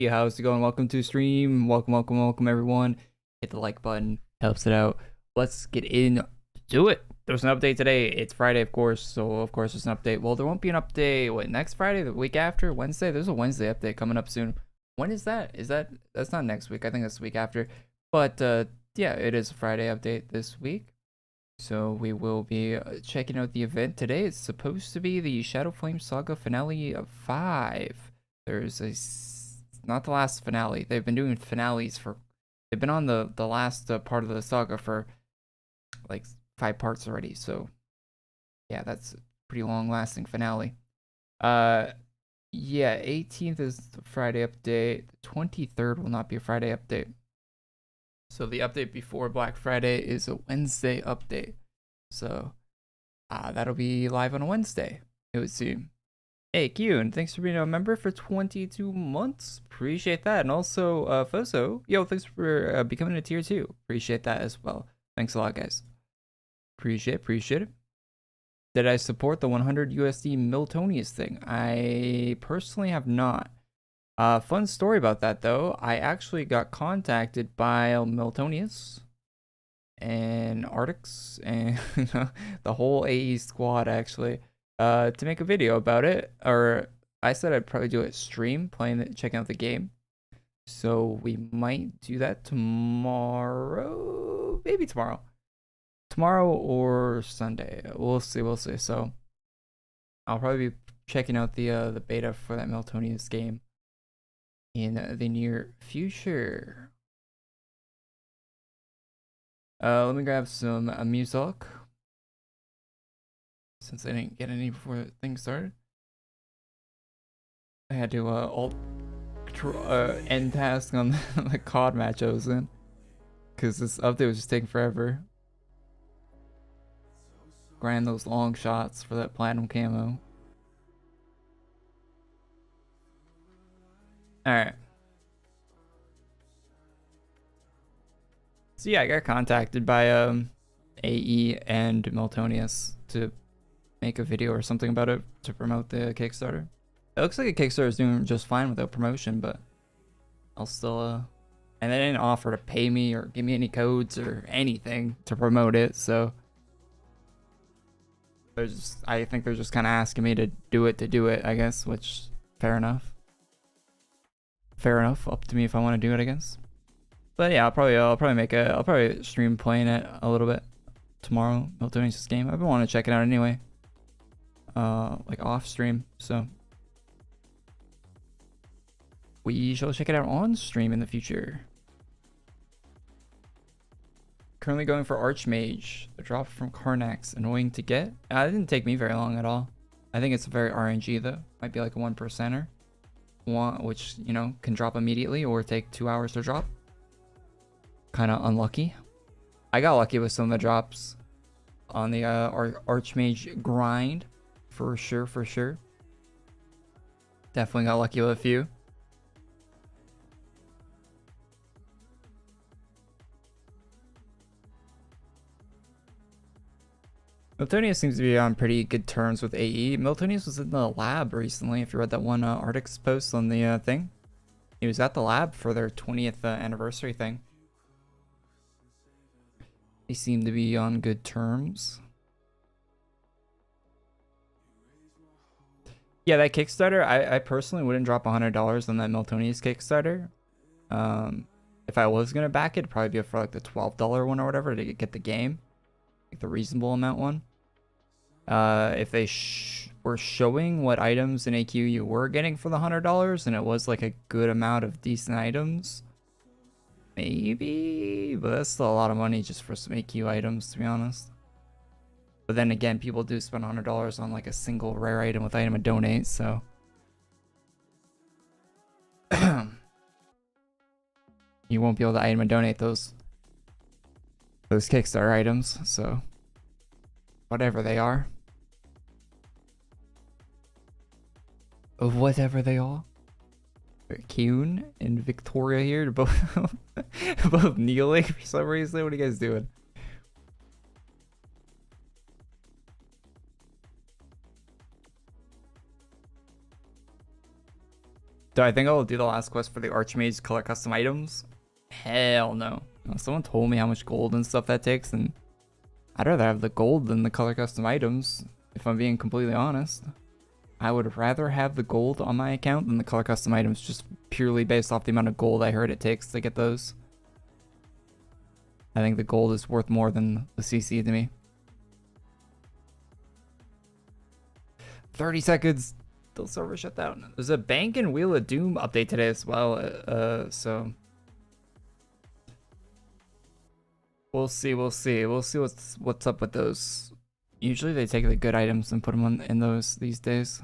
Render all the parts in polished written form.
Hey, how's it going? Welcome to stream. Welcome everyone. Hit the like button, helps it out. Let's get into it. There's an update today. It's Friday, of course, so of course there's an update. Well, there won't be an update. What, next Friday? The week after? Wednesday? There's a Wednesday update coming up soon. When is that? That's not next week. I think that's the week after. But yeah, it is a Friday update this week. So we will be checking out the event today. It's supposed to be the ShadowFlame Saga finale of 5. There's not the last finale. They've been doing finales for. They've been on the last part of the saga for like 5 parts already. So yeah, that's a pretty long-lasting finale. Yeah, 18th is the Friday update. The 23rd will not be a Friday update. So the update before Black Friday is a Wednesday update. So that'll be live on a Wednesday, it would seem. Hey, Q, and thanks for being a member for 22 months. Appreciate that. And also, Foso, yo, thanks for becoming a tier 2. Appreciate that as well. Thanks a lot, guys. Appreciate it. Did I support the 100 USD Miltonius thing? I personally have not. Fun story about that, though. I actually got contacted by Miltonius and Arctics and the whole AE squad, actually. To make a video about it, or I said I'd probably do a stream checking out the game. So we might do that tomorrow, maybe tomorrow or Sunday. We'll see. So I'll probably be checking out the beta for that Miltonius game in the near future. Let me grab some music, since I didn't get any before things started. I had to alt end task on the COD match I was in, because this update was just taking forever. Grind those long shots for that platinum camo. Alright. So yeah, I got contacted by AE and Miltonius to make a video or something about it to promote the Kickstarter. It looks like a Kickstarter is doing just fine without promotion, but I'll still and they didn't offer to pay me or give me any codes or anything to promote it, so I think they're just kind of asking me to do it, I guess, which fair enough. Up to me if I want to do it, I guess. But yeah, I'll probably stream playing it a little bit tomorrow. Miltonius' game. I've been wanting to check it out anyway. Like off stream, so we shall check it out on stream in the future. Currently going for Archmage, the drop from Karnax, annoying to get. It didn't take me very long at all. I think it's very RNG though. Might be like a 1%er, which, you know, can drop immediately or take 2 hours to drop. Kind of unlucky. I got lucky with some of the drops on the Archmage grind. For sure. Definitely got lucky with a few. Miltonius seems to be on pretty good terms with AE. Miltonius was in the lab recently, if you read that one Arctics post on the thing. He was at the lab for their 20th anniversary thing. They seem to be on good terms. Yeah, that Kickstarter, I personally wouldn't drop $100 on that Miltonius Kickstarter. If I was going to back it, it'd probably be for like the $12 one or whatever to get the game. Like the reasonable amount one. If they were showing what items in AQ you were getting for the $100 and it was like a good amount of decent items, maybe, but that's still a lot of money just for some AQ items, to be honest. But then again, people do spend $100 on like a single rare item with item and donate, so you won't be able to item and donate those Kickstarter items, so whatever they are. Whatever they are. Kuhn and Victoria here, both kneeling for some reason. What are you guys doing? Do I think I'll do the last quest for the Archmage color custom items? Hell no. Someone told me how much gold and stuff that takes, and I'd rather have the gold than the color custom items, if I'm being completely honest. I would rather have the gold on my account than the color custom items, just purely based off the amount of gold I heard it takes to get those. I think the gold is worth more than the CC to me. 30 seconds till server shut down. There's a Bank and Wheel of Doom update today as well, so we'll see what's up with those. Usually they take the good items and put them in those these days.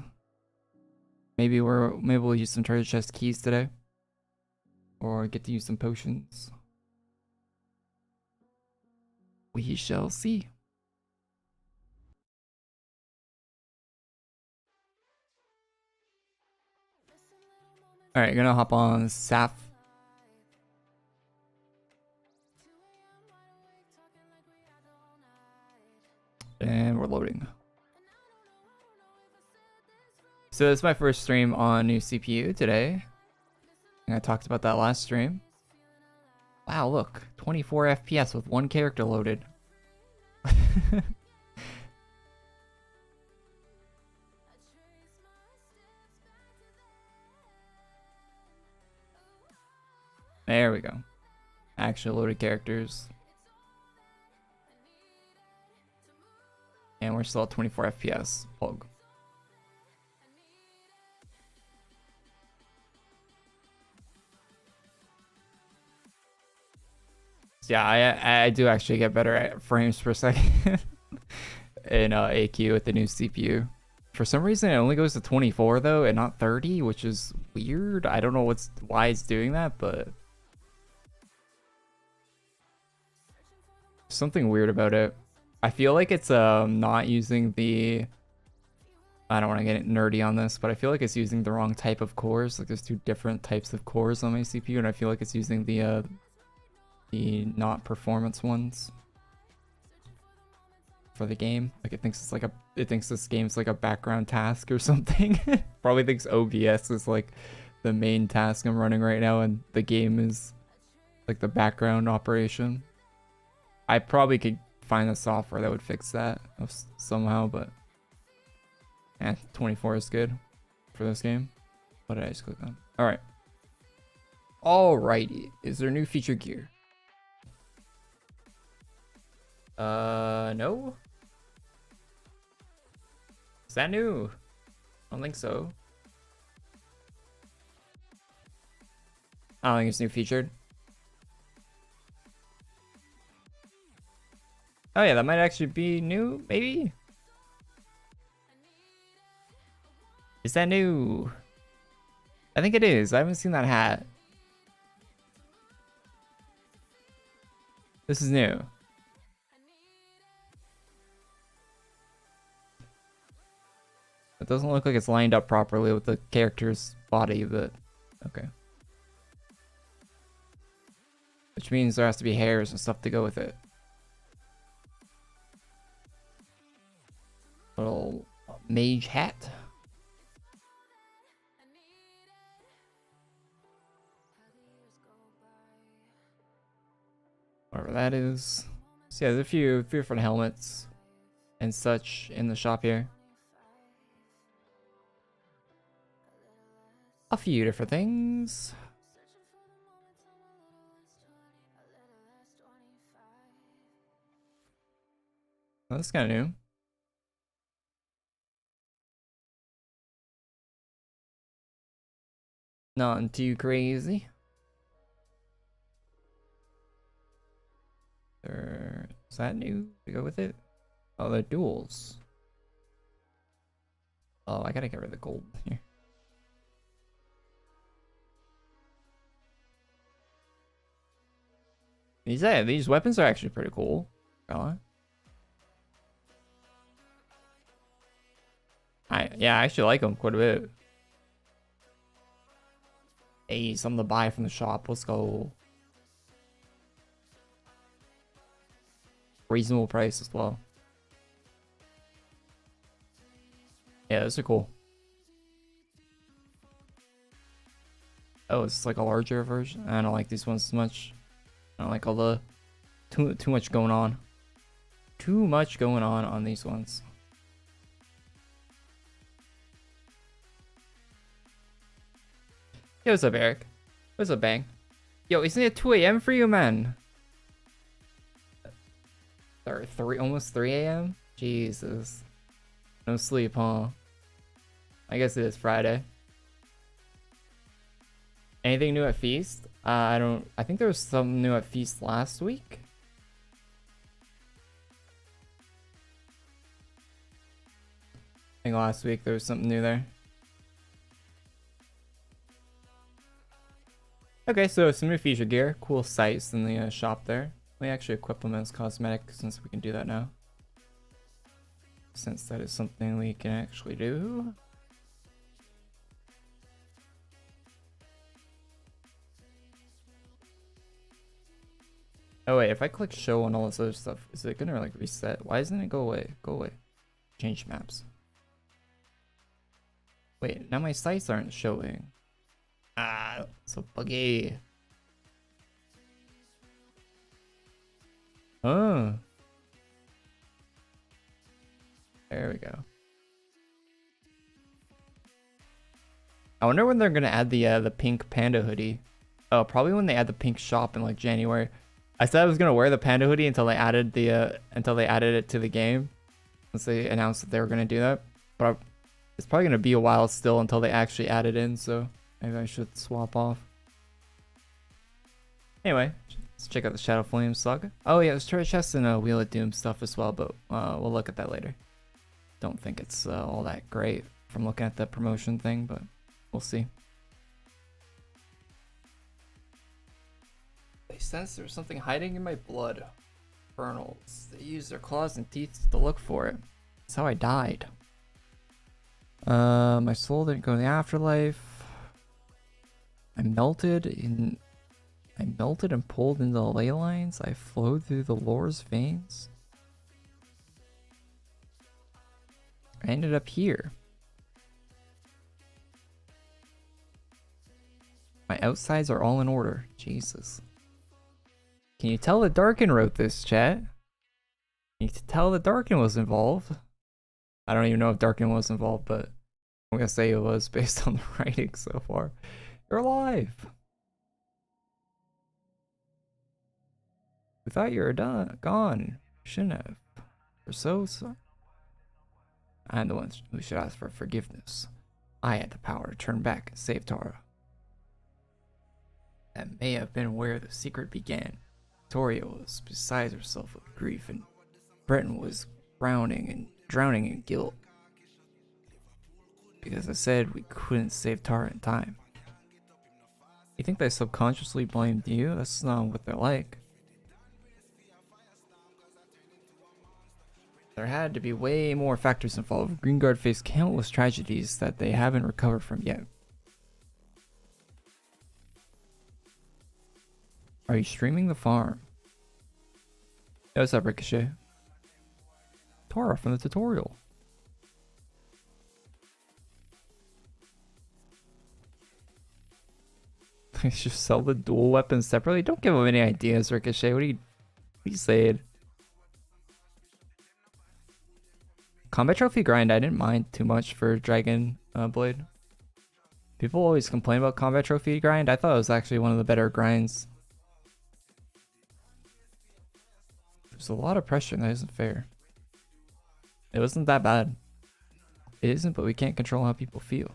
Maybe we'll use some treasure chest keys today, or get to use some potions. We shall see. All right, gonna hop on Saf. And we're loading. So it's my first stream on new CPU today. And I talked about that last stream. Wow, look, 24 FPS with one character loaded. There we go. Actual loaded characters. And we're still at 24 FPS. Pog. So yeah, I do actually get better at frames per second in AQ with the new CPU. For some reason, it only goes to 24 though, and not 30, which is weird. I don't know why it's doing that, but something weird about it. I feel like it's not using the, I don't want to get nerdy on this, but I feel like it's using the wrong type of cores. Like there's two different types of cores on my CPU, and I feel like it's using the not performance ones for the game. Like it thinks this game's like a background task or something. Probably thinks OBS is like the main task I'm running right now, and the game is like the background operation. I probably could find a software that would fix that somehow, but 24 is good for this game. What did I just click on? All right. Alrighty. Is there new feature gear? No. Is that new? I don't think so. I don't think it's new featured. Oh yeah, that might actually be new, maybe? Is that new? I think it is. I haven't seen that hat. This is new. It doesn't look like it's lined up properly with the character's body, but okay. Which means there has to be hairs and stuff to go with it. Little mage hat. Whatever that is. So yeah, there's a few different helmets and such in the shop here. A few different things. Well, that's kind of new. Nothing too crazy. Is that new to go with it? Oh, the duels. Oh, I gotta get rid of the gold here. These weapons are actually pretty cool. Yeah, I actually like them quite a bit. Hey, something to buy from the shop. Let's go. Reasonable price as well. Yeah, those are cool. Oh, it's like a larger version. I don't like these ones as much. I don't like all the too much going on. Too much going on these ones. Yo, what's up, Eric? What's up, Bang? Yo, isn't it 2 a.m. for you, man? Or almost 3 a.m. Jesus, no sleep, huh? I guess it is Friday. Anything new at Feast? I think there was something new at Feast last week. I think last week there was something new there. Okay, so some new feature gear, cool sights in the shop there. Let me actually equip them as cosmetic since we can do that now. Since that is something we can actually do. Oh wait, if I click show on all this other stuff, is it gonna like reset? Why doesn't it go away? Go away. Change maps. Wait, now my sites aren't showing. Ah, so buggy. Oh. There we go. I wonder when they're gonna add the pink panda hoodie. Oh, probably when they add the pink shop in like January. I said I was gonna wear the panda hoodie until they added it to the game. Once they announced that they were gonna do that, but it's probably gonna be a while still until they actually add it in. So maybe I should swap off. Anyway, let's check out the ShadowFlame Saga. Oh yeah, there's treasure chests and Wheel of Doom stuff as well, but we'll look at that later. Don't think it's all that great from looking at the promotion thing, but we'll see. They sense there's something hiding in my blood. Infernals. They use their claws and teeth to look for it. That's how I died. My soul didn't go in the afterlife. I melted and pulled into the ley lines. I flowed through the lore's veins. I ended up here. My outsides are all in order. Jesus. Can you tell that Darkin wrote this, chat? You can tell that Darkin was involved. I don't even know if Darkin was involved, but I'm gonna say it was based on the writing so far. You're alive. We thought you were gone. Shouldn't have. Or so. I'm the one who should ask for forgiveness. I had the power to turn back and save Tara. That may have been where the secret began. Victoria was beside herself with grief, and Breton was drowning in guilt. Because I said we couldn't save Tara in time. You think they subconsciously blamed you? That's not what they're like. There had to be way more factors involved. Greenguard faced countless tragedies that they haven't recovered from yet. Are you streaming the farm? Yo, what's up, Ricochet? Tara from the tutorial. They should sell the dual weapons separately. Don't give them any ideas, Ricochet. What are you saying? Combat trophy grind, I didn't mind too much for Dragon Blade. People always complain about combat trophy grind. I thought it was actually one of the better grinds. There's a lot of pressure and that isn't fair. It wasn't that bad. It isn't, but we can't control how people feel.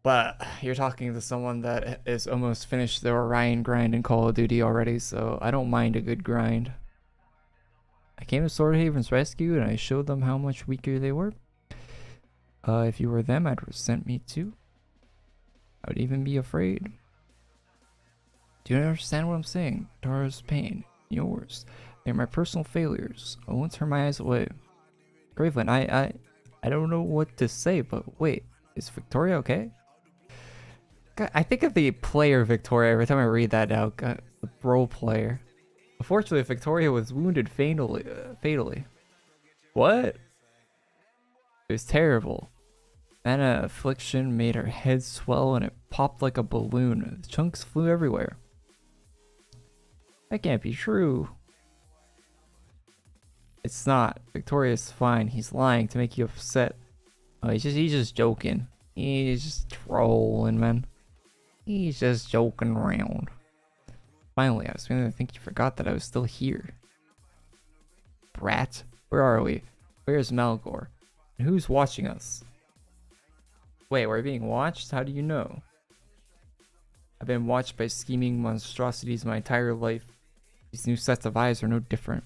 But you're talking to someone that is almost finished their Orion grind in Call of Duty already, so I don't mind a good grind. I came to Sword Haven's rescue and I showed them how much weaker they were. If you were them, I'd resent me too. I would even be afraid. Do you understand what I'm saying? Tara's pain, yours. They're my personal failures. I won't turn my eyes away. Graveland, I don't know what to say, but wait, is Victoria okay? God, I think of the player Victoria every time I read that now. God, the role player. Unfortunately, Victoria was wounded fatally. What? It was terrible. Mana affliction made her head swell and it popped like a balloon. The chunks flew everywhere. That can't be true. It's not. Victoria's fine. He's lying to make you upset. Oh, he's just joking. He's just trolling, man. He's just joking around. Finally, I was beginning to think you forgot that I was still here. Brat, where are we? Where's Malgor? And who's watching us? Wait, we're being watched? How do you know? I've been watched by scheming monstrosities my entire life. These new sets of eyes are no different.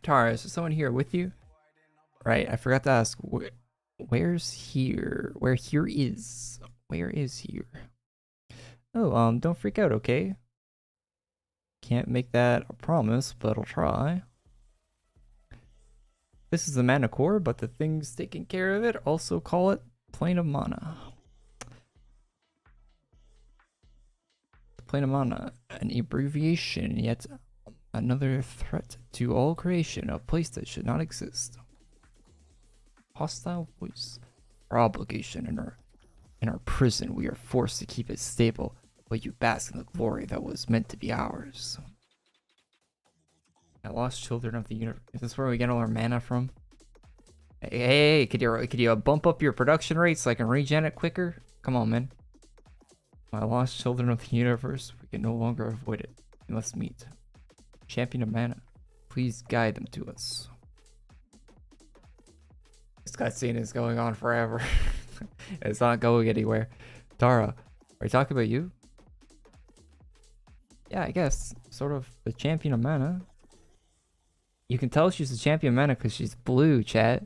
Tara, is there someone here with you? Right, I forgot to ask. Where's here? Where here is? Where is here? Oh, don't freak out, okay? Can't make that a promise, but I'll try. This is the mana core, but the things taking care of it also call it plane of mana. Plane of mana, an abbreviation, yet another threat to all creation, a place that should not exist. Hostile voice. Our obligation in our prison, we are forced to keep it stable, but you bask in the glory that was meant to be ours. I lost children of the universe. Is this where we get all our mana from? Hey, could you bump up your production rate so I can regen it quicker? Come on, man. My lost children of the universe, we can no longer avoid it. We must meet. Champion of mana, please guide them to us. This cutscene is going on forever. It's not going anywhere. Tara, are we talking about you? Yeah, I guess. Sort of the champion of mana. You can tell she's the champion of mana because she's blue, chat.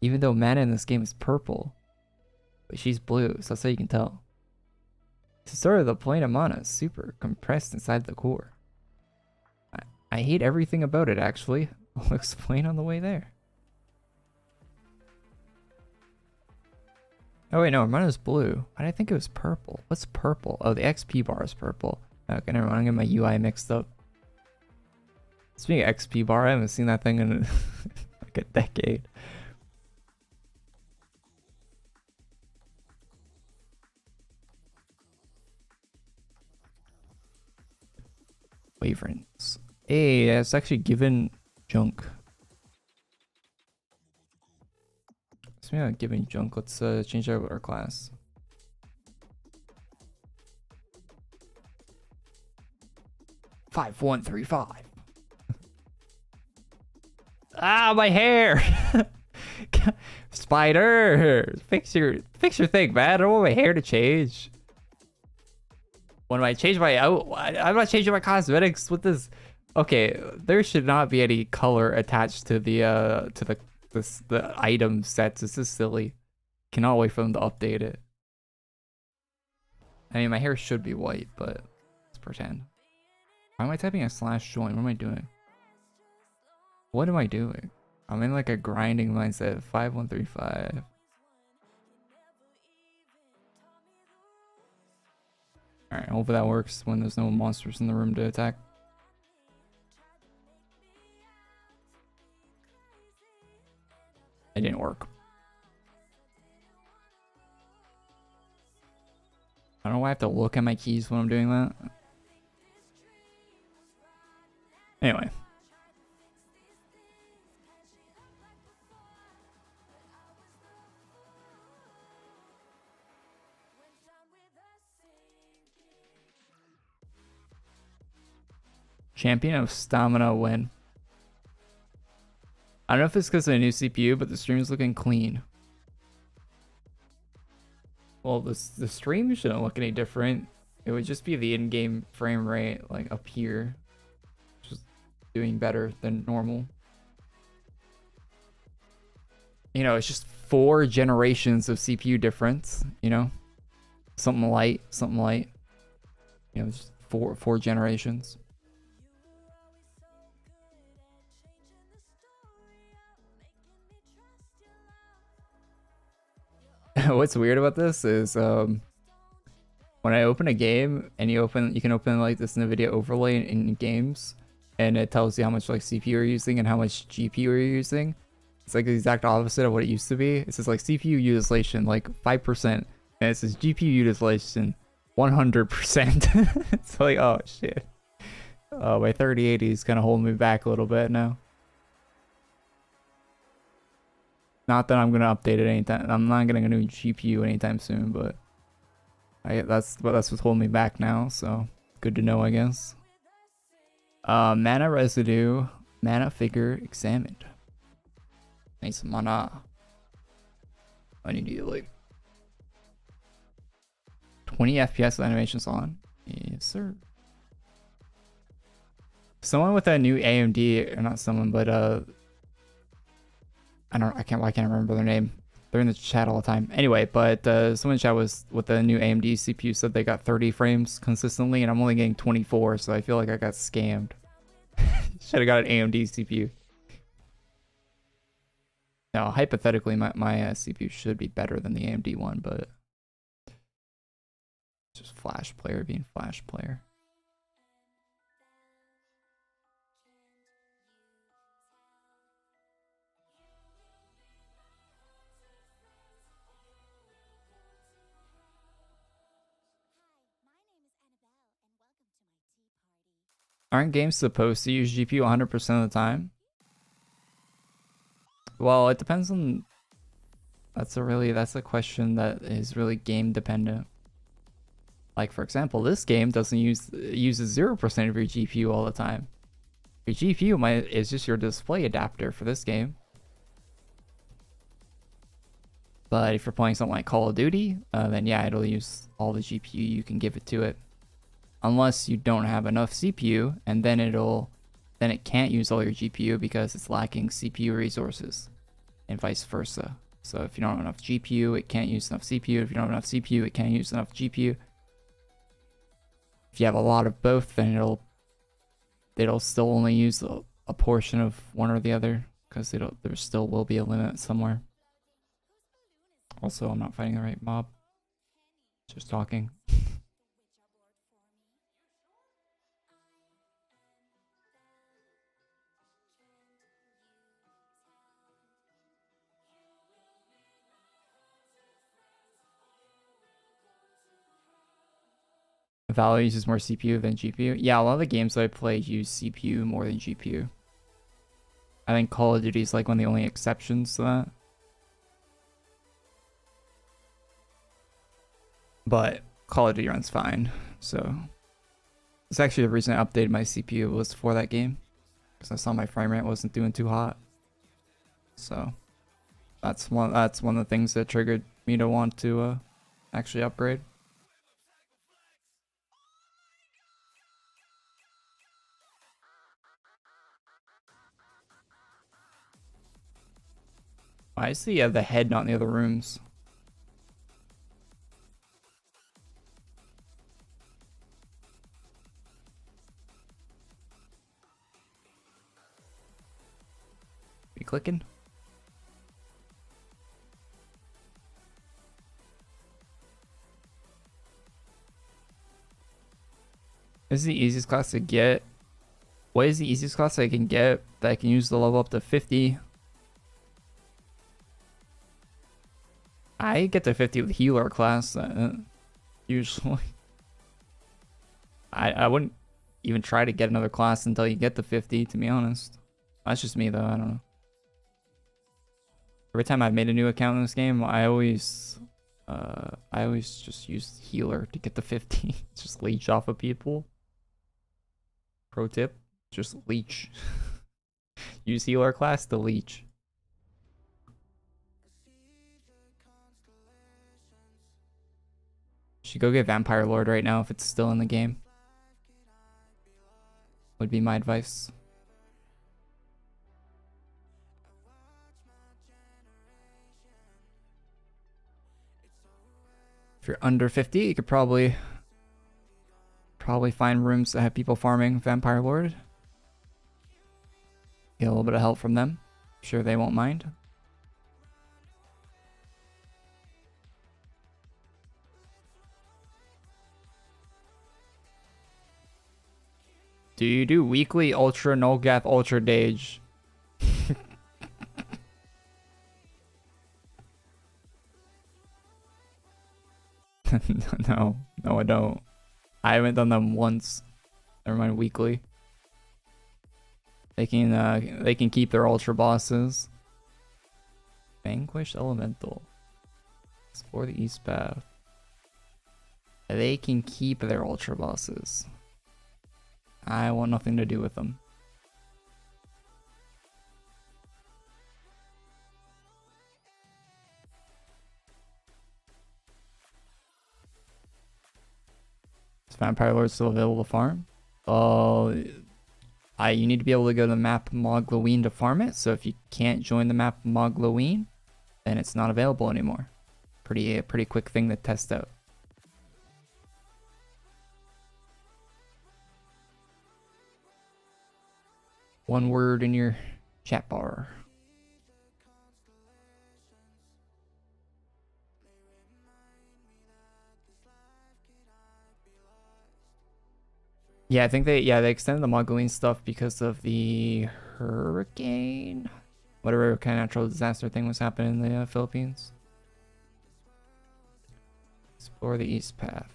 Even though mana in this game is purple. But she's blue, so that's how you can tell. It's sort of the plane of mana, super compressed inside the core. I hate everything about it, actually. I'll explain on the way there. Oh wait, no, mine is blue. Why did I think it was purple? What's purple? Oh, the XP bar is purple. Okay, never mind, I'm getting my UI mixed up. Speaking of XP bar, I haven't seen that thing in like a decade. Waverings. Hey, it's actually given junk. So yeah, given junk. Let's change out our class. Five, 1, 3, 5. Ah, my hair. Spider, fix your thing, man. I don't want my hair to change. When I change my I'm not changing my cosmetics with this. Okay, there should not be any color attached to the item sets. This is silly. Cannot wait for them to update it. I mean, my hair should be white, but let's pretend. Why am I typing a /join? What am I doing? What am I doing? I'm in like a grinding mindset. 5, 1, 3, 5. Alright, hopefully that works when there's no monsters in the room to attack. It didn't work. I don't know why I have to look at my keys when I'm doing that. Anyway. Champion of stamina win. I don't know if it's because of the new CPU, but the stream is looking clean. Well, the stream shouldn't look any different. It would just be the in-game frame rate, like up here, just doing better than normal. You know, it's just 4 generations of CPU difference. You know, something light, something light. You know, just four generations. What's weird about this is when I open a game and you can open like this NVIDIA overlay in games, and it tells you how much like CPU you're using and how much GPU you're using. It's like the exact opposite of what it used to be. It says like CPU utilization like 5%, and it says GPU utilization 100%. It's like, oh shit. Oh, my 3080 is kind of holding me back a little bit now. Not that I'm gonna update it anytime. I'm not getting a new GPU anytime soon, but that's what's holding me back now. So good to know, I guess. Mana residue, mana figure examined. Need some mana. I need to like 20 FPS with animations on. Yes, sir. Someone with a new AMD, or not someone, but why can't I remember their name. They're in the chat all the time. Anyway, but someone in chat was with the new AMD CPU said they got 30 frames consistently, and I'm only getting 24, so I feel like I got scammed. Should have got an AMD CPU. Now, hypothetically, my CPU should be better than the AMD one, but it's just Flash player being Flash player. Aren't games supposed to use GPU 100% of the time? Well, it depends on... That's a question that is really game dependent. Like, for example, this game doesn't uses 0% of your GPU all the time. Your GPU is just your display adapter for this game. But if you're playing something like Call of Duty, then yeah, it'll use all the GPU you can give it to it. Unless you don't have enough CPU, and then it can't use all your GPU because it's lacking CPU resources, and vice versa. So if you don't have enough GPU, it can't use enough CPU. If you don't have enough CPU, it can't use enough GPU. If you have a lot of both, then it'll still only use a portion of one or the other, because there still will be a limit somewhere. Also, I'm not fighting the right mob. Just talking. Valor uses more CPU than GPU. Yeah, a lot of the games that I play use CPU more than GPU. I think Call of Duty is like one of the only exceptions to that. But Call of Duty runs fine, so it's actually the reason I updated my CPU was for that game, because I saw my frame rate wasn't doing too hot. So that's one of the things that triggered me to want to actually upgrade. Why is the head not in the other rooms? You clicking? This is the easiest class to get. What is the easiest class I can get that I can use to level up to 50? I get to 50 with healer class, usually. I wouldn't even try to get another class until you get to 50, to be honest. That's just me, though. I don't know. Every time I've made a new account in this game, I always just use healer to get to 50. Just leech off of people. Pro tip, just leech. Use healer class to leech. Should go get Vampire Lord right now if it's still in the game. Would be my advice. If you're under 50, you could probably find rooms that have people farming Vampire Lord. Get a little bit of help from them. I'm sure they won't mind. Do you do weekly Ultra Nulgath Ultra Dage? No, I don't. I haven't done them once. Never mind, weekly. They can keep their ultra bosses. Vanquish Elemental. Explore the East Path. They can keep their ultra bosses. I want nothing to do with them. Is Vampire Lord still available to farm? You need to be able to go to the map Mogloween to farm it. So if you can't join the map Mogloween, then it's not available anymore. Pretty quick thing to test out. One word in your chat bar. Yeah, I think they extended the Mogloween stuff because of the hurricane, whatever kind of natural disaster thing was happening in the Philippines. Explore the East Path.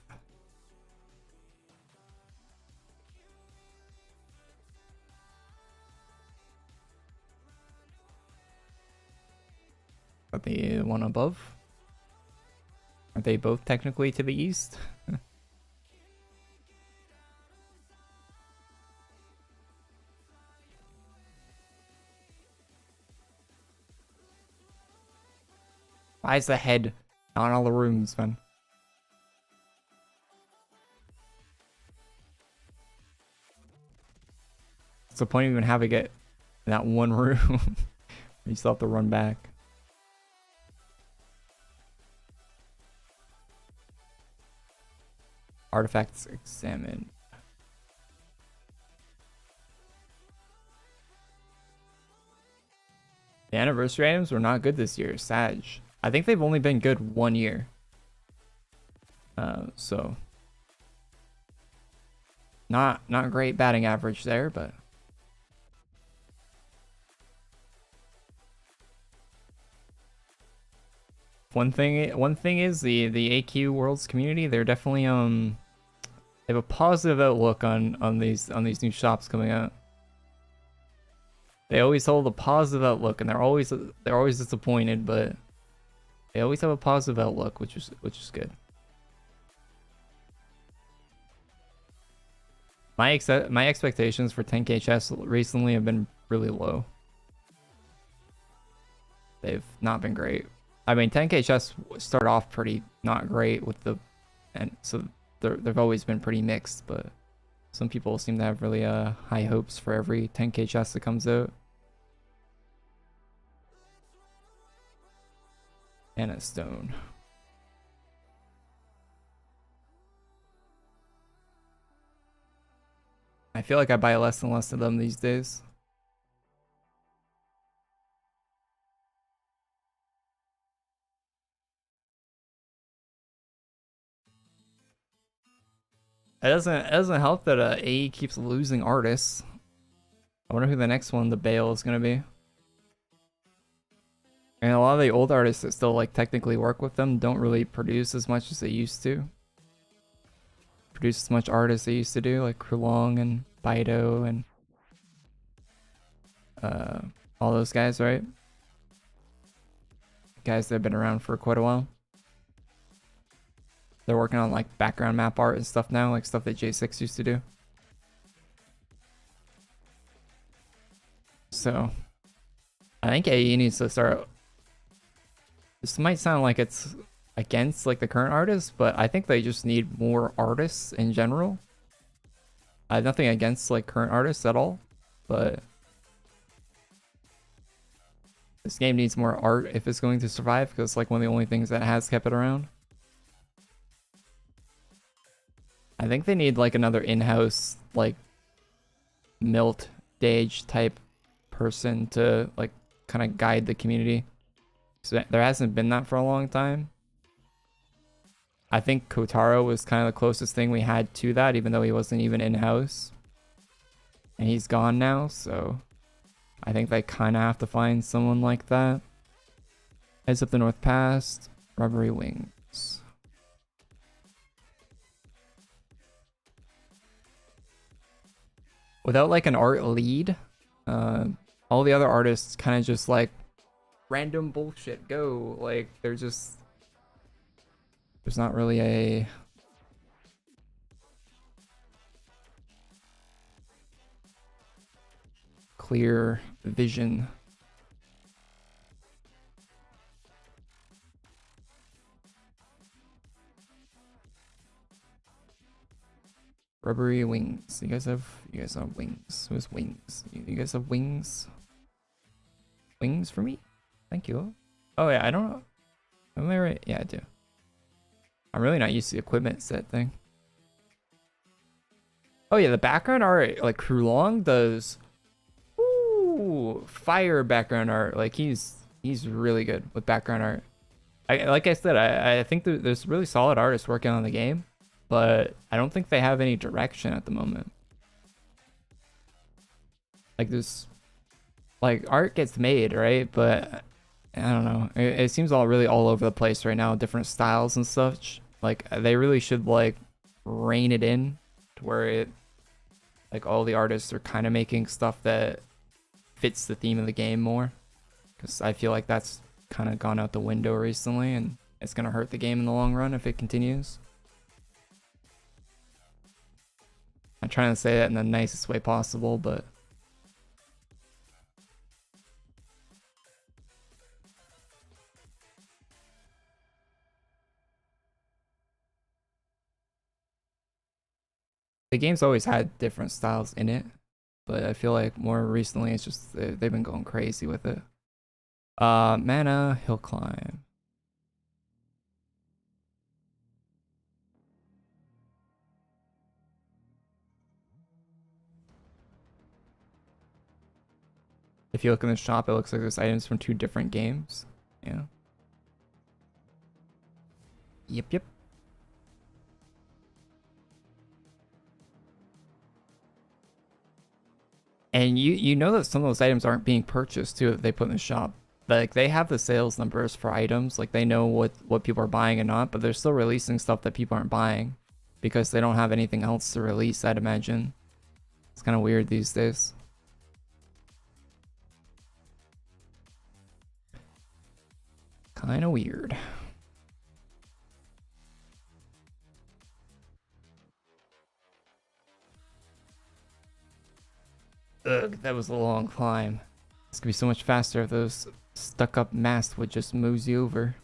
But the one above? Aren't they both technically to the east? Why is the head not in all the rooms, man? What's the point of even having it in that one room? You still have to run back. Artifacts examined. The anniversary items were not good this year. Sag. I think they've only been good 1 year. So not great batting average there, but one thing is the AQWorlds community, they're definitely they have a positive outlook on these new shops coming out. They always hold a positive outlook, and they're always disappointed, but they always have a positive outlook, which is good. My expectations for 10k chests recently have been really low. They've not been great. I mean, 10k chests start off pretty not great with and so they've always been pretty mixed, but some people seem to have really high hopes for every 10k chest that comes out. And a stone. I feel like I buy less and less of them these days. It doesn't help that AE keeps losing artists. I wonder who the next one, the Bale, is gonna be. And a lot of the old artists that still like technically work with them don't really produce as much as they used to. Produce as much art as they used to do, like Krulong and Bido and all those guys, right? Guys that have been around for quite a while. They're working on like background map art and stuff now, like stuff that J6 used to do. So I think AE needs to start. This might sound like it's against like the current artists, but I think they just need more artists in general. I have nothing against like current artists at all, but this game needs more art if it's going to survive, because it's like one of the only things that has kept it around. I think they need like another in-house like Milt Dage type person to like kind of guide the community. So there hasn't been that for a long time. I think Kotaro was kind of the closest thing we had to that, even though he wasn't even in-house. And he's gone now, so I think they kind of have to find someone like that. Heads up the North Pass, Rubbery Wings. without like an art lead, all the other artists kind of just like random bullshit go. Like there's not really a clear vision. Rubbery wings. You guys have wings. Who has wings? You guys have wings? Wings for me? Thank you. Oh yeah, I don't know. Am I right? Yeah, I do. I'm really not used to the equipment set thing. Oh yeah, the background art, like Krulong does fire background art. Like he's really good with background art. Like I said, I think there's really solid artists working on the game, but I don't think they have any direction at the moment. Like this, like art gets made, right? But I don't know. It seems really all over the place right now, different styles and such. Like they really should like rein it in to where it, like all the artists are kind of making stuff that fits the theme of the game more. Because I feel like that's kind of gone out the window recently, and it's gonna hurt the game in the long run if it continues. I'm trying to say that in the nicest way possible, but the game's always had different styles in it, but I feel like more recently it's just they've been going crazy with it. Mana, hill climb. If you look in the shop, it looks like there's items from 2 different games. Yeah. Yep. And you know that some of those items aren't being purchased too that they put in the shop. Like they have the sales numbers for items, like they know what people are buying and not, but they're still releasing stuff that people aren't buying because they don't have anything else to release, I'd imagine. It's kind of weird these days. Kind of weird. Ugh, that was a long climb. This could be so much faster if those stuck-up masts would just mosey over.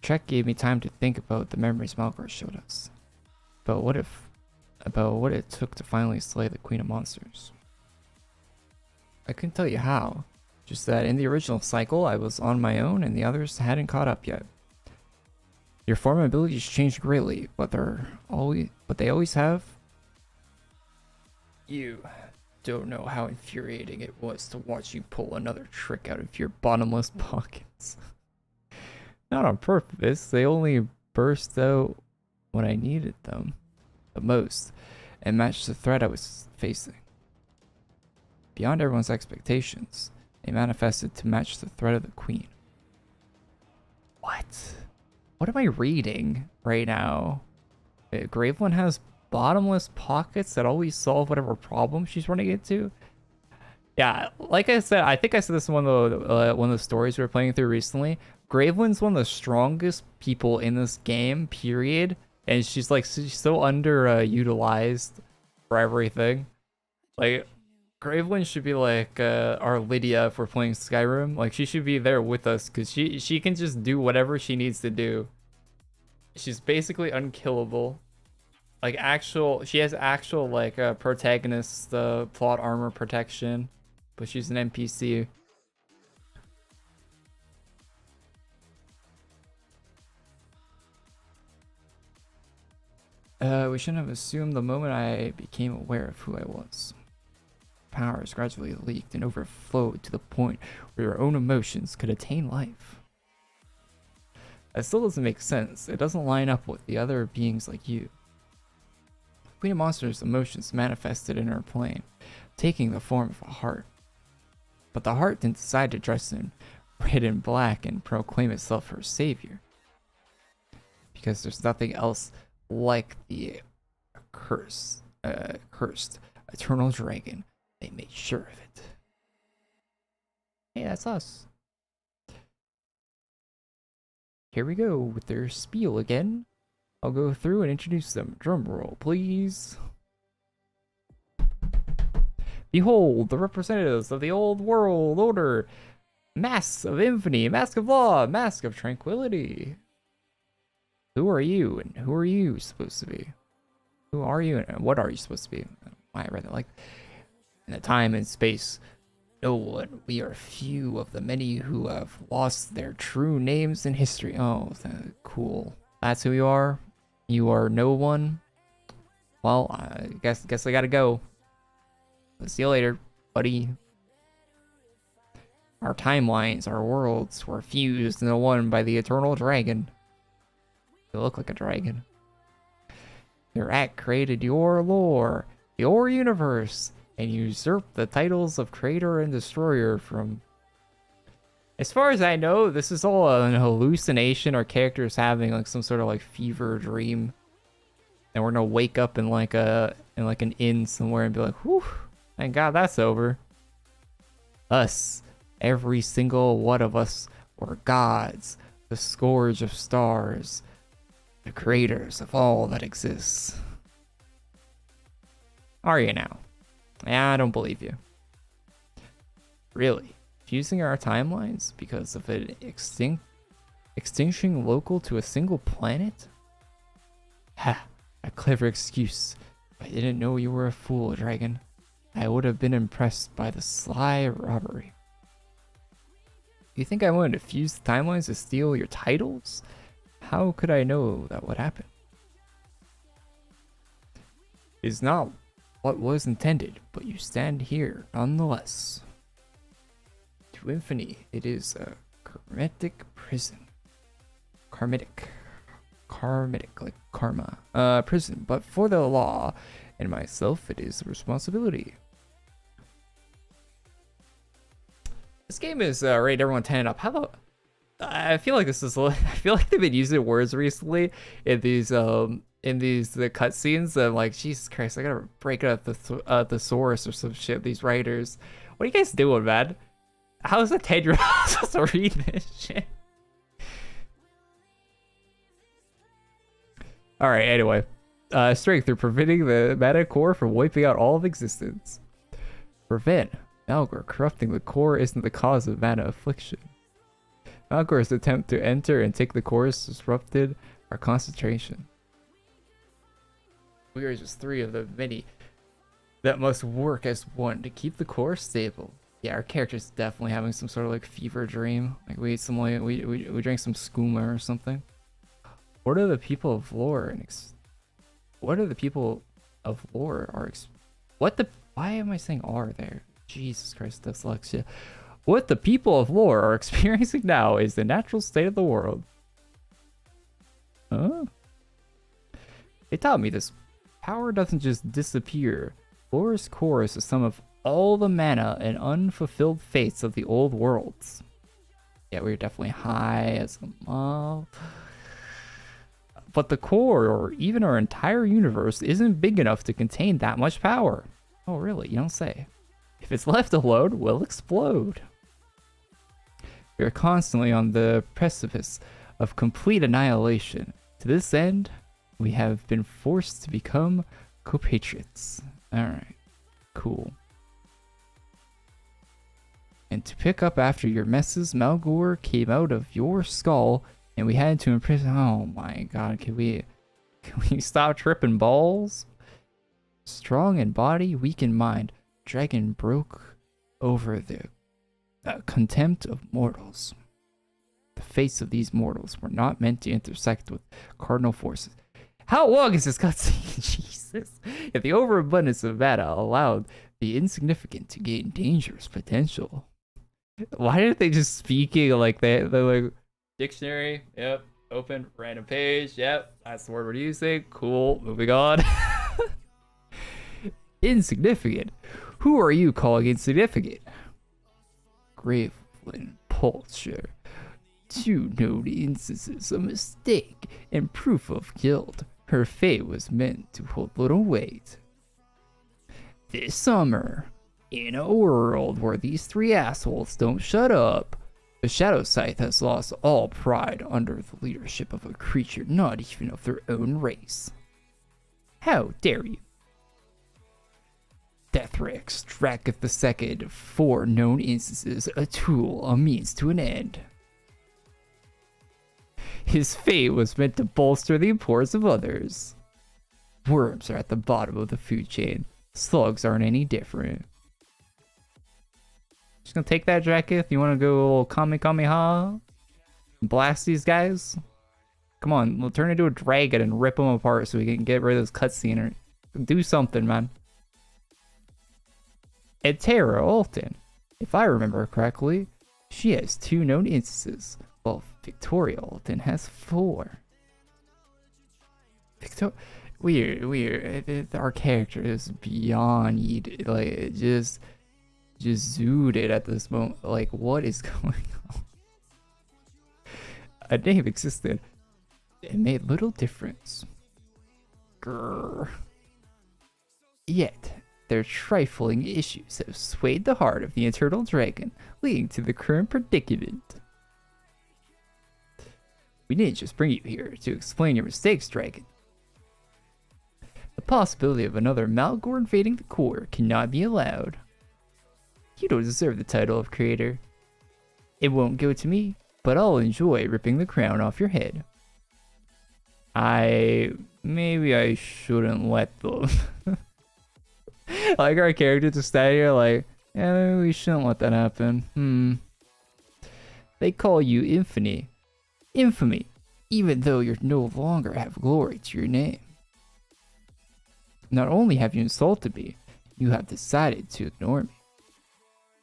Trek gave me time to think about the memories Malgor showed us. About what it took to finally slay the Queen of Monsters. I couldn't tell you how. Just that in the original cycle, I was on my own and the others hadn't caught up yet. Your form abilities changed greatly, but they always have. You don't know how infuriating it was to watch you pull another trick out of your bottomless pockets. Not on purpose, they only burst out when I needed them the most and matched the threat I was facing. Beyond everyone's expectations, they manifested to match the threat of the Queen. What? What am I reading right now? Graveland has bottomless pockets that always solve whatever problem she's running into? Yeah, like I said, I think I said this in one of the stories we were playing through recently. Graveland's one of the strongest people in this game, period. And she's so underutilized for everything. Like, Graveland should be like our Lydia if we're playing Skyrim. Like, she should be there with us because she can just do whatever she needs to do. She's basically unkillable. Like she has actual like protagonist plot armor protection, but she's an NPC. We shouldn't have assumed the moment I became aware of who I was. Powers gradually leaked and overflowed to the point where your own emotions could attain life. That still doesn't make sense. It doesn't line up with the other beings like you. Queen of Monsters' emotions manifested in her plane, taking the form of a heart. But the heart didn't decide to dress in red and black and proclaim itself her savior. Because there's nothing else like the cursed. eternal dragon. They made sure of it. Hey, that's us. Here we go with their spiel again. I'll go through and introduce them. Drum roll, please. Behold, the representatives of the old world order. Masks of infamy, mask of law, mask of tranquility. Who are you and who are you supposed to be? Who are you and what are you supposed to be? Why I read it like in the time and space. No one. We are few of the many who have lost their true names in history. Oh, cool. That's who you are? You are no one? Well, I guess I gotta go. See you later, buddy. Our timelines, our worlds were fused into one by the eternal dragon. You look like a dragon. Your act created your lore, your universe, and usurped the titles of creator and destroyer from... As far as I know, this is all an hallucination. Our character's having like some sort of like fever dream. And we're gonna wake up in like an inn somewhere and be like, whew, thank God that's over. Us, every single one of us were gods, the scourge of stars, the creators of all that exists. Are you now? Yeah, I don't believe you. Really? Fusing our timelines because of an extinction local to a single planet? Ha! A clever excuse. I didn't know you were a fool, dragon. I would have been impressed by the sly robbery. You think I wanted to fuse the timelines to steal your titles? How could I know that would happen? It's not what was intended, but you stand here nonetheless. To infinity, it is a karmic prison. Karmic, like karma. Prison, but for the law and myself, it is a responsibility. This game is rated everyone 10 up. How about... I feel like this is... I feel like they've been using words recently in these the cutscenes. I'm like, Jesus Christ, I gotta break up the thesaurus or some shit. These writers, what are you guys doing, man? How is a 10-year-old supposed to read this shit? All right. Anyway, strength through preventing the mana core from wiping out all of existence. Prevent Malgor corrupting the core isn't the cause of mana affliction. Malgor's attempt to enter and take the core has disrupted our concentration. We are just three of the many that must work as one to keep the core stable. Yeah, our character's definitely having some sort of like fever dream. Like we ate some like we drank some skooma or something. What are the people of lore what are the people of lore are why am I saying are there? Jesus Christ, dyslexia. What the people of lore are experiencing now is the natural state of the world. Huh? They taught me this. Power doesn't just disappear. Lore's core is the sum of all the mana and unfulfilled fates of the old worlds. Yeah, we're definitely high as a mob. But the core, or even our entire universe, isn't big enough to contain that much power. Oh, really? You don't say. If it's left alone, we'll explode. We are constantly on the precipice of complete annihilation. To this end, we have been forced to become compatriots. Alright, cool. And to pick up after your messes, Malgor came out of your skull and we had to imprison. Oh my god, can we stop tripping balls? Strong in body, weak in mind, dragon broke over the contempt of mortals. The fates of these mortals were not meant to intersect with cardinal forces. How long is this cutscene? Jesus. If the overabundance of mana allowed the insignificant to gain dangerous potential. Why didn't they just speaking like that? They're like, dictionary, yep, open, random page, yep, that's the word we're using, cool, moving on. Insignificant. Who are you calling insignificant? Graveland Pulcher. 2 known instances of mistake and proof of guilt. Her fate was meant to hold little weight. This summer, in a world where these three assholes don't shut up, the Shadow Scythe has lost all pride under the leadership of a creature not even of their own race. How dare you? Deathrex tracketh the second, 4 known instances, a tool, a means to an end. His fate was meant to bolster the importance of others. Worms are at the bottom of the food chain. Slugs aren't any different. Just gonna take that Drakith? You wanna go a little Kamehameha? Blast these guys? Come on, we'll turn into a dragon and rip them apart so we can get rid of this cutscene or do something, man. And Terra Alton, if I remember correctly, she has 2 known instances, while Victoria Alton has 4. Weird. Our character is beyond like just zooted at this moment. Like, what is going on? A name existed. It made little difference. Grrr. Yet, their trifling issues have swayed the heart of the Eternal Dragon, leading to the current predicament. We didn't just bring you here to explain your mistakes, Dragon. The possibility of another Malgor invading the core cannot be allowed. You don't deserve the title of creator. It won't go to me, but I'll enjoy ripping the crown off your head. Maybe I shouldn't let them. Like our character just stand here like, yeah, maybe we shouldn't let that happen. They call you Infamy, even though you no longer have glory to your name. Not only have you insulted me, you have decided to ignore me.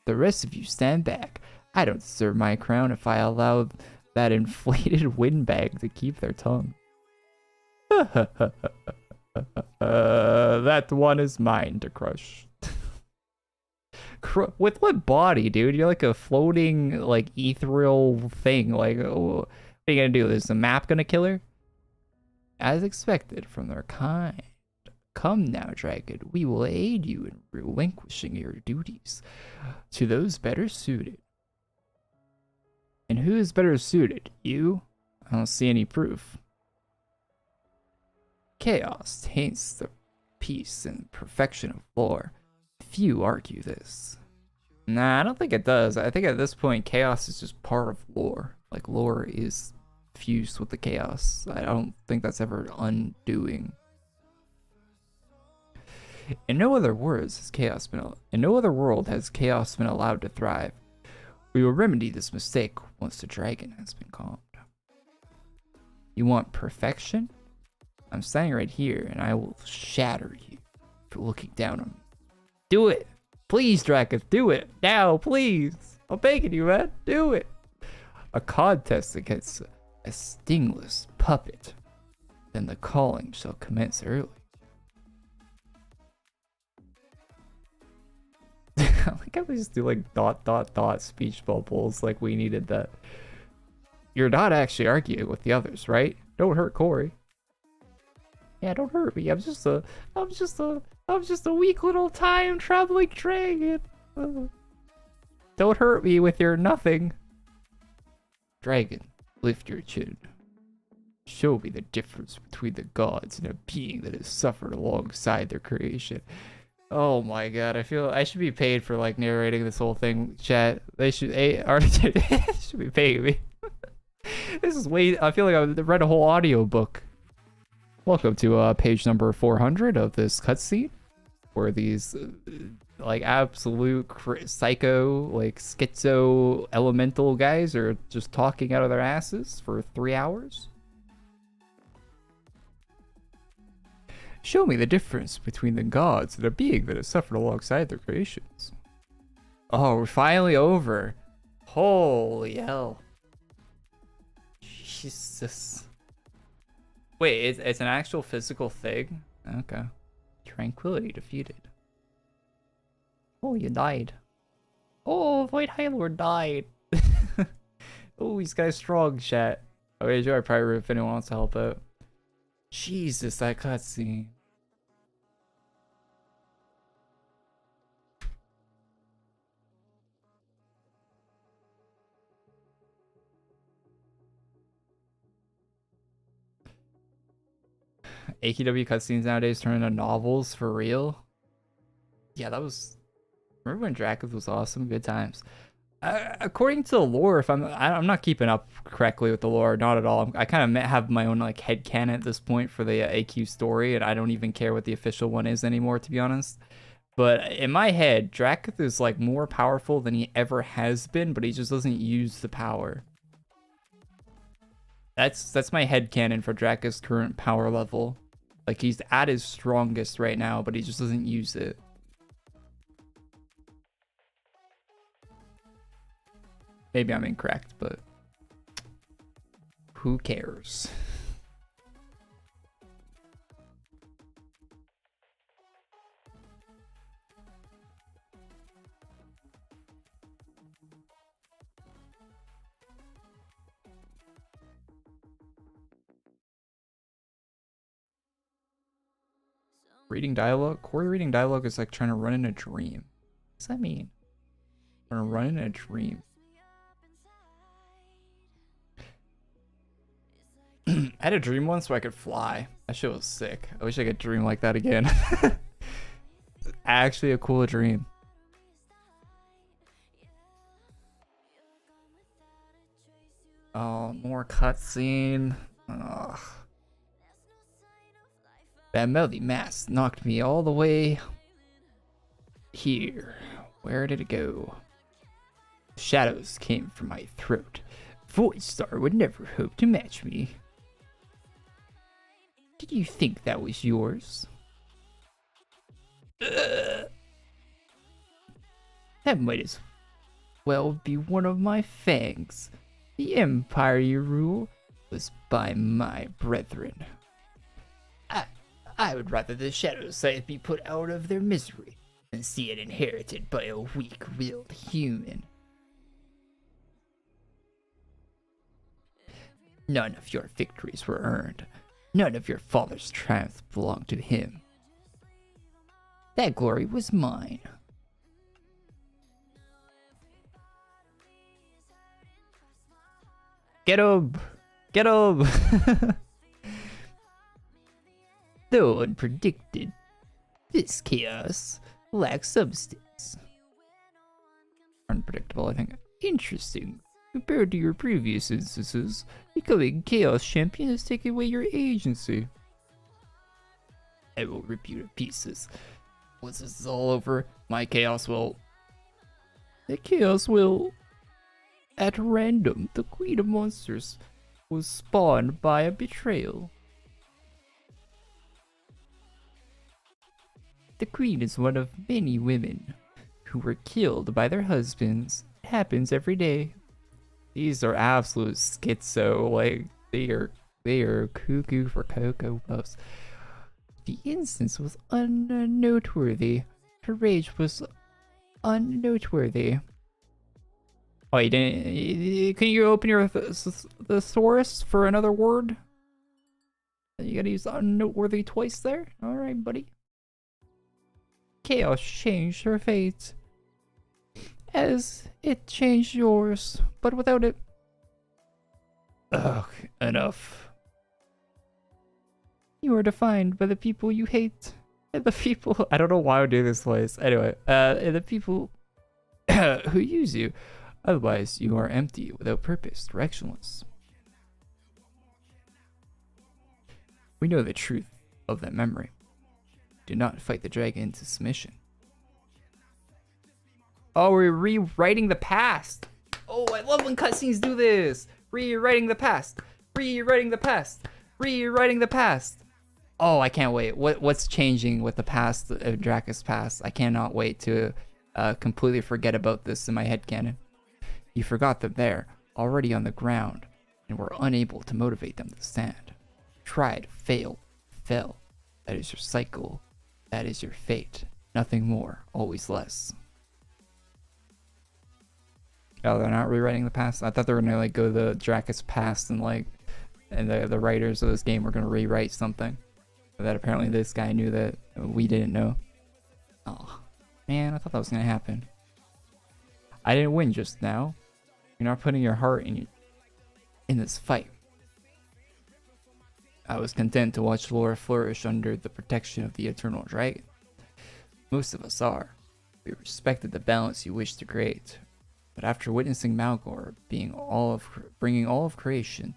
The rest of you stand back. I don't deserve my crown if I allow that inflated windbag to keep their tongue. That one is mine to crush. With what body, dude? You're like a floating, like, ethereal thing. Like, oh, what are you gonna do? Is the map gonna kill her? As expected from their kind. Come now, Dragon. We will aid you in relinquishing your duties to those better suited. And who is better suited? You? I don't see any proof. Chaos taints the peace and perfection of lore. Few argue this. Nah, I don't think it does. I think at this point, chaos is just part of lore. Like, lore is fused with the chaos. I don't think that's ever undoing. In no other world has chaos been allowed to thrive. We will remedy this mistake once the dragon has been calmed. You want perfection? I'm standing right here, and I will shatter you for looking down on me. Do it! Please, Drakus, do it! Now, please! I'm begging you, man! Do it! A contest against a stingless puppet. Then the calling shall commence early. I like how we just do like ... speech bubbles, like we needed that. You're not actually arguing with the others, right? Don't hurt Korey. Yeah, don't hurt me. I'm just a weak little time traveling dragon. Don't hurt me with your nothing. Dragon, lift your chin. Show me the difference between the gods and a being that has suffered alongside their creation. Oh my god, I feel I should be paid for like narrating this whole thing, chat. They should should be paying me. This is way I feel like I read a whole audio book. Welcome to page number 400 of this cutscene, where these like absolute psycho, like schizo elemental guys are just talking out of their asses for 3 hours. Show me the difference between the gods and a being that has suffered alongside their creations. Oh, we're finally over. Holy hell. Jesus. Wait, it's an actual physical thing? Okay. Tranquility defeated. Oh, you died. Oh, Void High Lord died. Oh, these guys strong, chat. Okay, enjoy private if anyone wants to help out. Jesus, that cutscene. AQW cutscenes nowadays turn into novels for real. Yeah, that was. Remember when Drakus was awesome? Good times. According to the lore, if I'm not keeping up correctly with the lore, not at all. I kind of have my own like headcanon at this point for the AQ story, and I don't even care what the official one is anymore, to be honest. But in my head, Drakus is like more powerful than he ever has been, but he just doesn't use the power. That's my headcanon for Drakus' current power level. Like, he's at his strongest right now, but he just doesn't use it. Maybe I'm incorrect, but who cares? Reading dialogue? Korey reading dialogue is like trying to run in a dream. What does that mean? I'm gonna run in a dream. I had a dream once where I could fly. That shit was sick. I wish I could dream like that again. Actually a cool dream. Oh, more cutscene. Ugh. That melody mask knocked me all the way here. Where did it go? Shadows came from my throat. Void Star would never hope to match me. Did you think that was yours? That might as well be one of my fangs. The empire you rule was by my brethren. I would rather the shadow side be put out of their misery than see it inherited by a weak-willed human. None of your victories were earned. None of your father's triumphs belonged to him. That glory was mine. Get him! Get him! Though unpredicted, this chaos lacks substance. Unpredictable, I think. Interesting. Compared to your previous instances, becoming Chaos Champion has taken away your agency. I will rip you to pieces. Once this is all over, my chaos will... The chaos will... At random, the Queen of Monsters was spawned by a betrayal. The Queen is one of many women who were killed by their husbands. It happens every day. These are absolute schizo, like, they are cuckoo for Cocoa Puffs. The instance was unnoteworthy. Her rage was unnoteworthy. Oh, you didn't, can you open your thesaurus for another word? You gotta use unnoteworthy twice there? Alright, buddy. Chaos changed her fate, as it changed yours, but without it. Ugh, enough. You are defined by the people you hate, and the people... I don't know why I would do this voice. Anyway, and the people who use you. Otherwise, you are empty, without purpose, directionless. We know the truth of that memory. Do not fight the dragon into submission. Oh, we're rewriting the past. Oh, I love when cutscenes do this. Rewriting the past. Rewriting the past. Rewriting the past. Oh, I can't wait. What's changing with the past of Drakus' past? I cannot wait to completely forget about this in my headcanon. You forgot them there, already on the ground, and were unable to motivate them to stand. Tried, failed, fell. That is your cycle. That is your fate. Nothing more, always less. Oh, they're not rewriting the past? I thought they were gonna like go the Drakus past and like, and the writers of this game were gonna rewrite something. But that apparently this guy knew that we didn't know. Oh, man, I thought that was gonna happen. I didn't win just now. You're not putting your heart in this fight. I was content to watch Laura flourish under the protection of the Eternal Dragon. Most of us are. We respected the balance you wished to create. But after witnessing Malgor bringing all of creation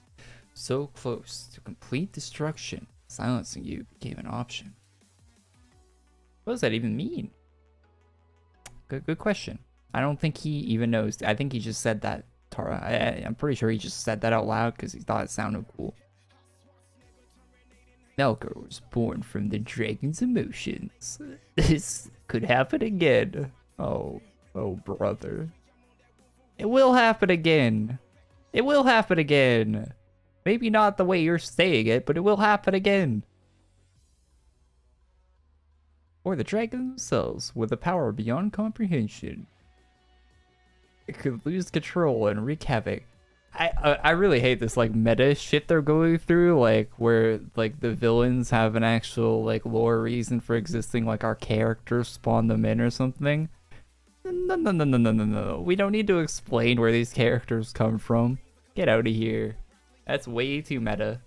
so close to complete destruction, silencing you became an option. What does that even mean? Good question. I don't think he even knows. I think he just said that, Tara. I'm pretty sure he just said that out loud because he thought it sounded cool. Malgor was born from the dragon's emotions. This could happen again. Oh, brother. It will happen again. It will happen again. Maybe not the way you're saying it, but it will happen again. Or the dragon themselves, with a power beyond comprehension, it could lose control and wreak havoc. I really hate this like meta shit they're going through, like where like the villains have an actual like lore reason for existing, like our characters spawn them in or something. No. We don't need to explain where these characters come from. Get out of here. That's way too meta.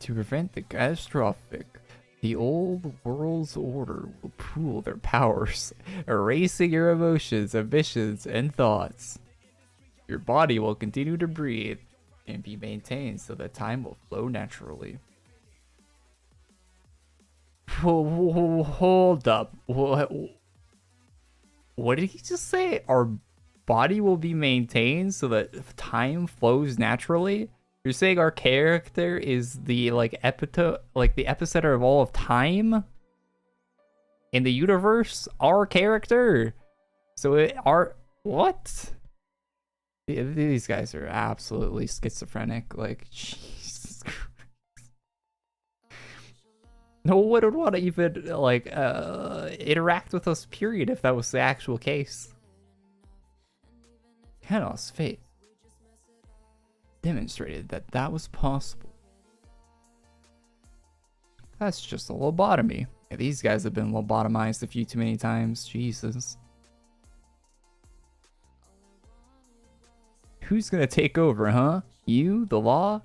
To prevent the catastrophic, the old world's order will pool their powers, erasing your emotions, ambitions, and thoughts. Your body will continue to breathe and be maintained so that time will flow naturally. Hold up. What did he just say? Our body will be maintained so that time flows naturally? You're saying our character is the like the epicenter of all of time in the universe? Our character. So what? These guys are absolutely schizophrenic. Like, Jesus Christ. No one would want to even like interact with us, period, if that was the actual case. Kanos' fate demonstrated that was possible. That's just a lobotomy. Yeah, these guys have been lobotomized a few too many times. Jesus. Who's gonna take over, huh? You, the law?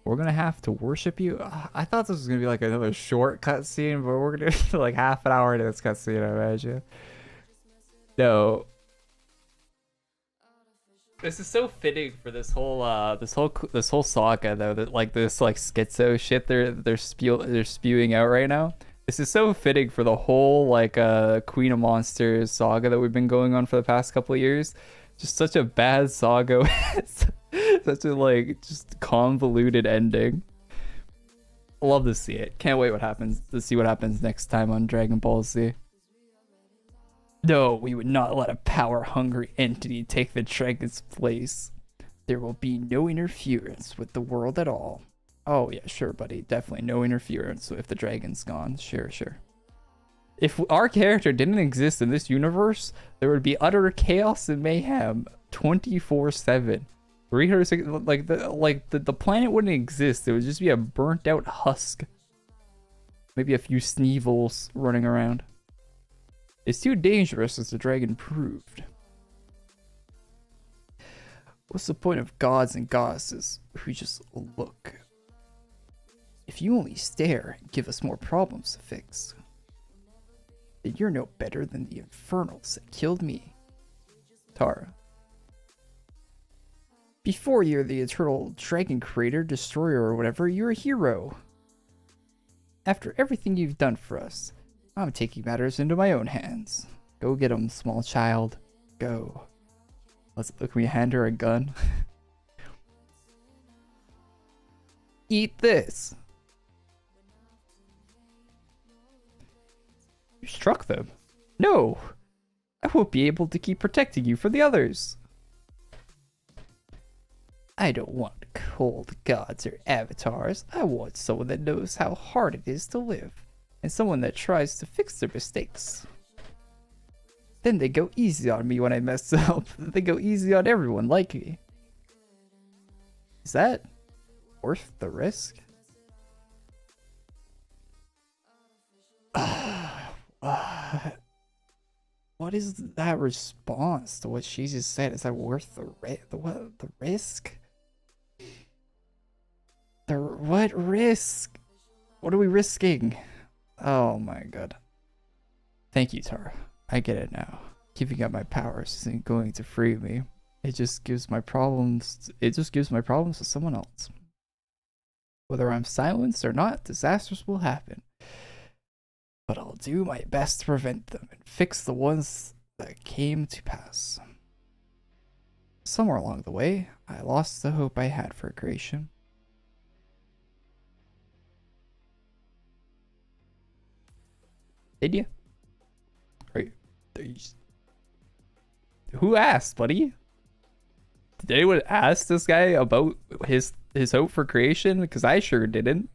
We're gonna have to worship you? I thought this was gonna be like another short cutscene, but we're gonna be like half an hour into this cutscene, I imagine. No. This is so fitting for this whole saga though, that like this like schizo shit they're spewing out right now. This is so fitting for the whole like Queen of Monsters saga that we've been going on for the past couple of years. Just such a bad saga. Such a like just convoluted ending. Love to see it. Can't wait to see what happens next time on Dragon Ball Z. No, we would not let a power-hungry entity take the dragon's place. There will be no interference with the world at all. Oh yeah, sure, buddy. Definitely no interference if the dragon's gone. Sure. If our character didn't exist in this universe, there would be utter chaos and mayhem 24/7. 360, the planet wouldn't exist. It would just be a burnt out husk. Maybe a few Sneevils running around. It's too dangerous, as the dragon proved. What's the point of gods and goddesses who just look? If you only stare and give us more problems to fix, then you're no better than the infernals that killed me. Tara. Before you're the eternal dragon creator, destroyer, or whatever, you're a hero. After everything you've done for us, I'm taking matters into my own hands. Go get him, small child. Go. Can we hand her a gun? Eat this. You struck them. No. I won't be able to keep protecting you from the others. I don't want cold gods or avatars. I want someone that knows how hard it is to live, and someone that tries to fix their mistakes. Then they go easy on me when I mess up. They go easy on everyone like me. Is that worth the risk? What is that response to what she just said? Is that worth the risk? What risk? What are we risking? Oh my god. Thank you, Tara. I get it now. Giving up my powers isn't going to free me. It just gives my problems to someone else. Whether I'm silenced or not, disasters will happen. But I'll do my best to prevent them and fix the ones that came to pass. Somewhere along the way, I lost the hope I had for creation. Did you? Who asked, buddy? Did anyone ask this guy about his hope for creation? Because I sure didn't.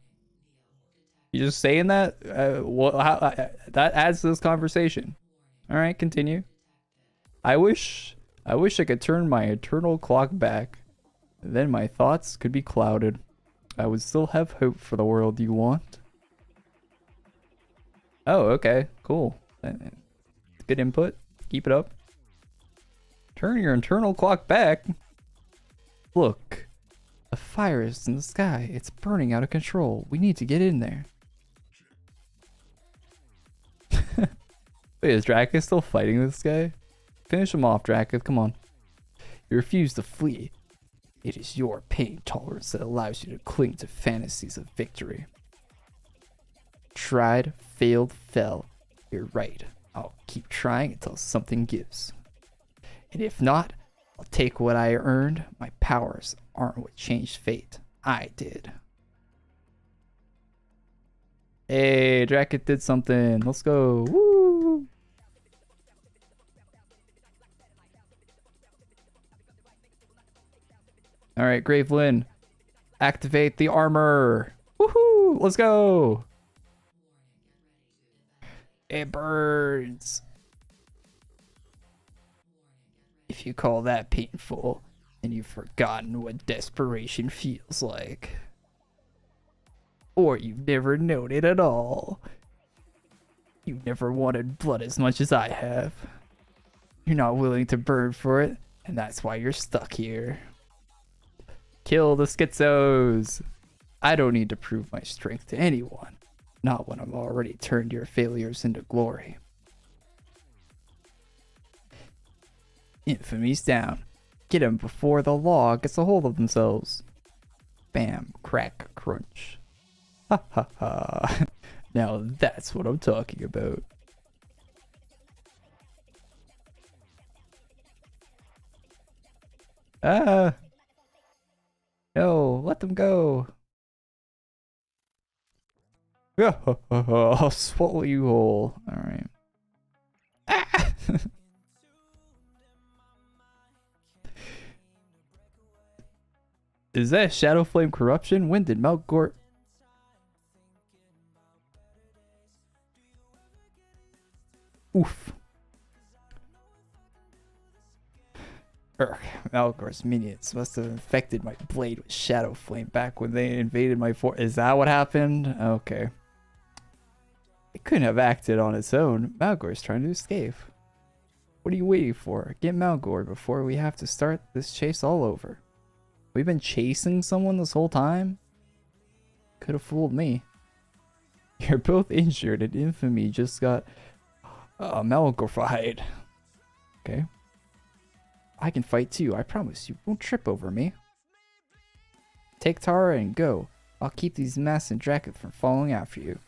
You just saying that? That adds to this conversation. All right, continue. I wish I could turn my eternal clock back. Then my thoughts could be clouded. I would still have hope for the world you want. Oh, okay, cool. Good input. Keep it up. Turn your internal clock back. Look, a fire is in the sky. It's burning out of control. We need to get in there. Wait, is Dracus still fighting this guy? Finish him off, Dracus. Come on. You refuse to flee. It is your pain tolerance that allows you to cling to fantasies of victory. Tried, failed, fell. You're right. I'll keep trying until something gives. And if not, I'll take what I earned. My powers aren't what changed fate. I did. Hey, Dracus did something. Let's go. Woo! Alright, Gravelyn. Activate the armor. Woohoo! Let's go! It burns. If you call that painful, then you've forgotten what desperation feels like. Or you've never known it at all. You've never wanted blood as much as I have. You're not willing to burn for it, and that's why you're stuck here. Kill the schizos. I don't need to prove my strength to anyone. Not when I've already turned your failures into glory. Infamy's down. Get them before the law gets a hold of themselves. Bam, crack, crunch. Ha ha ha. Now that's what I'm talking about. Ah. No, let them go. I'll swallow you whole. Alright. Ah! Is that ShadowFlame corruption? When did Melkor... Oof. Malgor's minions must have infected my blade with ShadowFlame back when they invaded my fort. Is that what happened? Okay. It couldn't have acted on its own. Malgor's trying to escape. What are you waiting for? Get Malgor before we have to start this chase all over. We've been chasing someone this whole time? Could have fooled me. You're both injured and Infamy just got Malgorified. Okay. I can fight too. I promise you won't trip over me. Take Tara and go. I'll keep these masks and Dracus from following after you.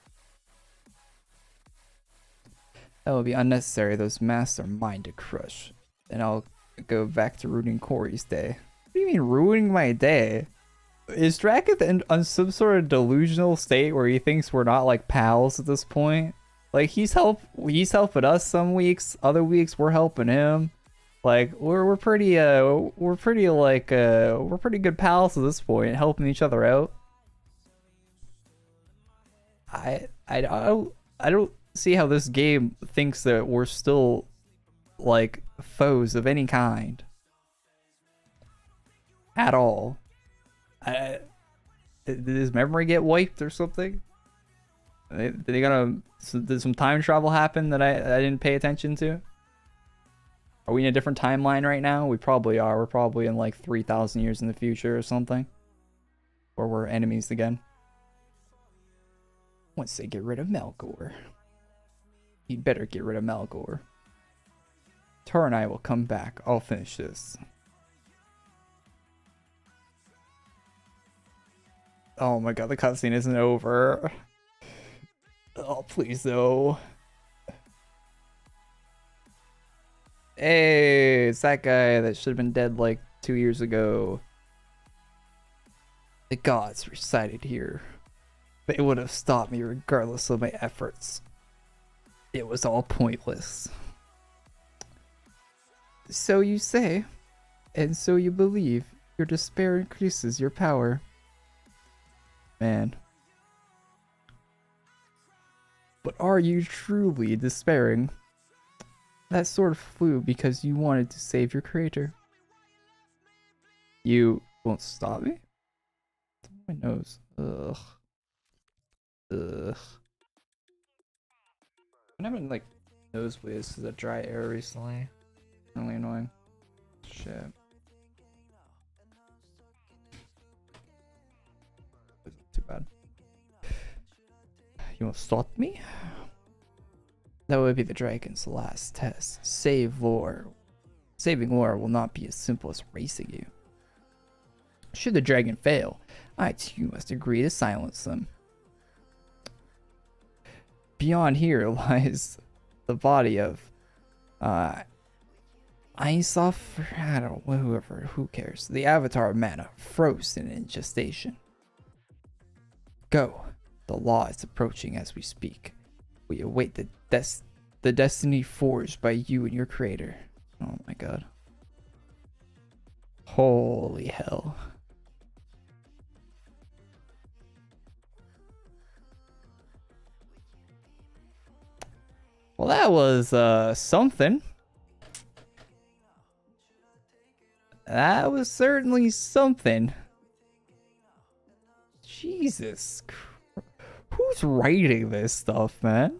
That will be unnecessary. Those masks are mine to crush. Then I'll go back to ruining Korey's day. What do you mean ruining my day? Is Dracus on some sort of delusional state where he thinks we're not like pals at this point? Like he's helping us some weeks, other weeks we're helping him. Like we're pretty good pals at this point, helping each other out. I don't see how this game thinks that we're still like foes of any kind at all. Did his memory get wiped or something? Did some time travel happen that I didn't pay attention to? Are we in a different timeline right now? We probably are. We're probably in like 3,000 years in the future or something. Or we're enemies again. Once they get rid of Melkor. You'd better get rid of Melkor. Tar and I will come back. I'll finish this. Oh my god, the cutscene isn't over. Oh, please, though. Hey, it's that guy that should have been dead like 2 years ago. The gods resided here. They would have stopped me regardless of my efforts. It was all pointless. So you say, and so you believe. Your despair increases your power. Man. But are you truly despairing? That sword flew because you wanted to save your creator. You won't stop me? My nose. Ugh. Ugh. I'm having like nosebleeds because of dry air recently. Really annoying. Shit. Isn't too bad. You won't stop me? That would be the dragon's last test. Saving lore will not be as simple as racing you. Should the dragon fail, I too must agree to silence them. Beyond here lies the body of Aisof, I don't know, who cares? The avatar of mana, frozen in gestation. Go. The law is approaching as we speak. We await the destiny forged by you and your creator. Oh my god. Holy hell. Well, that was something. That was certainly something. Jesus. Who's writing this stuff, man?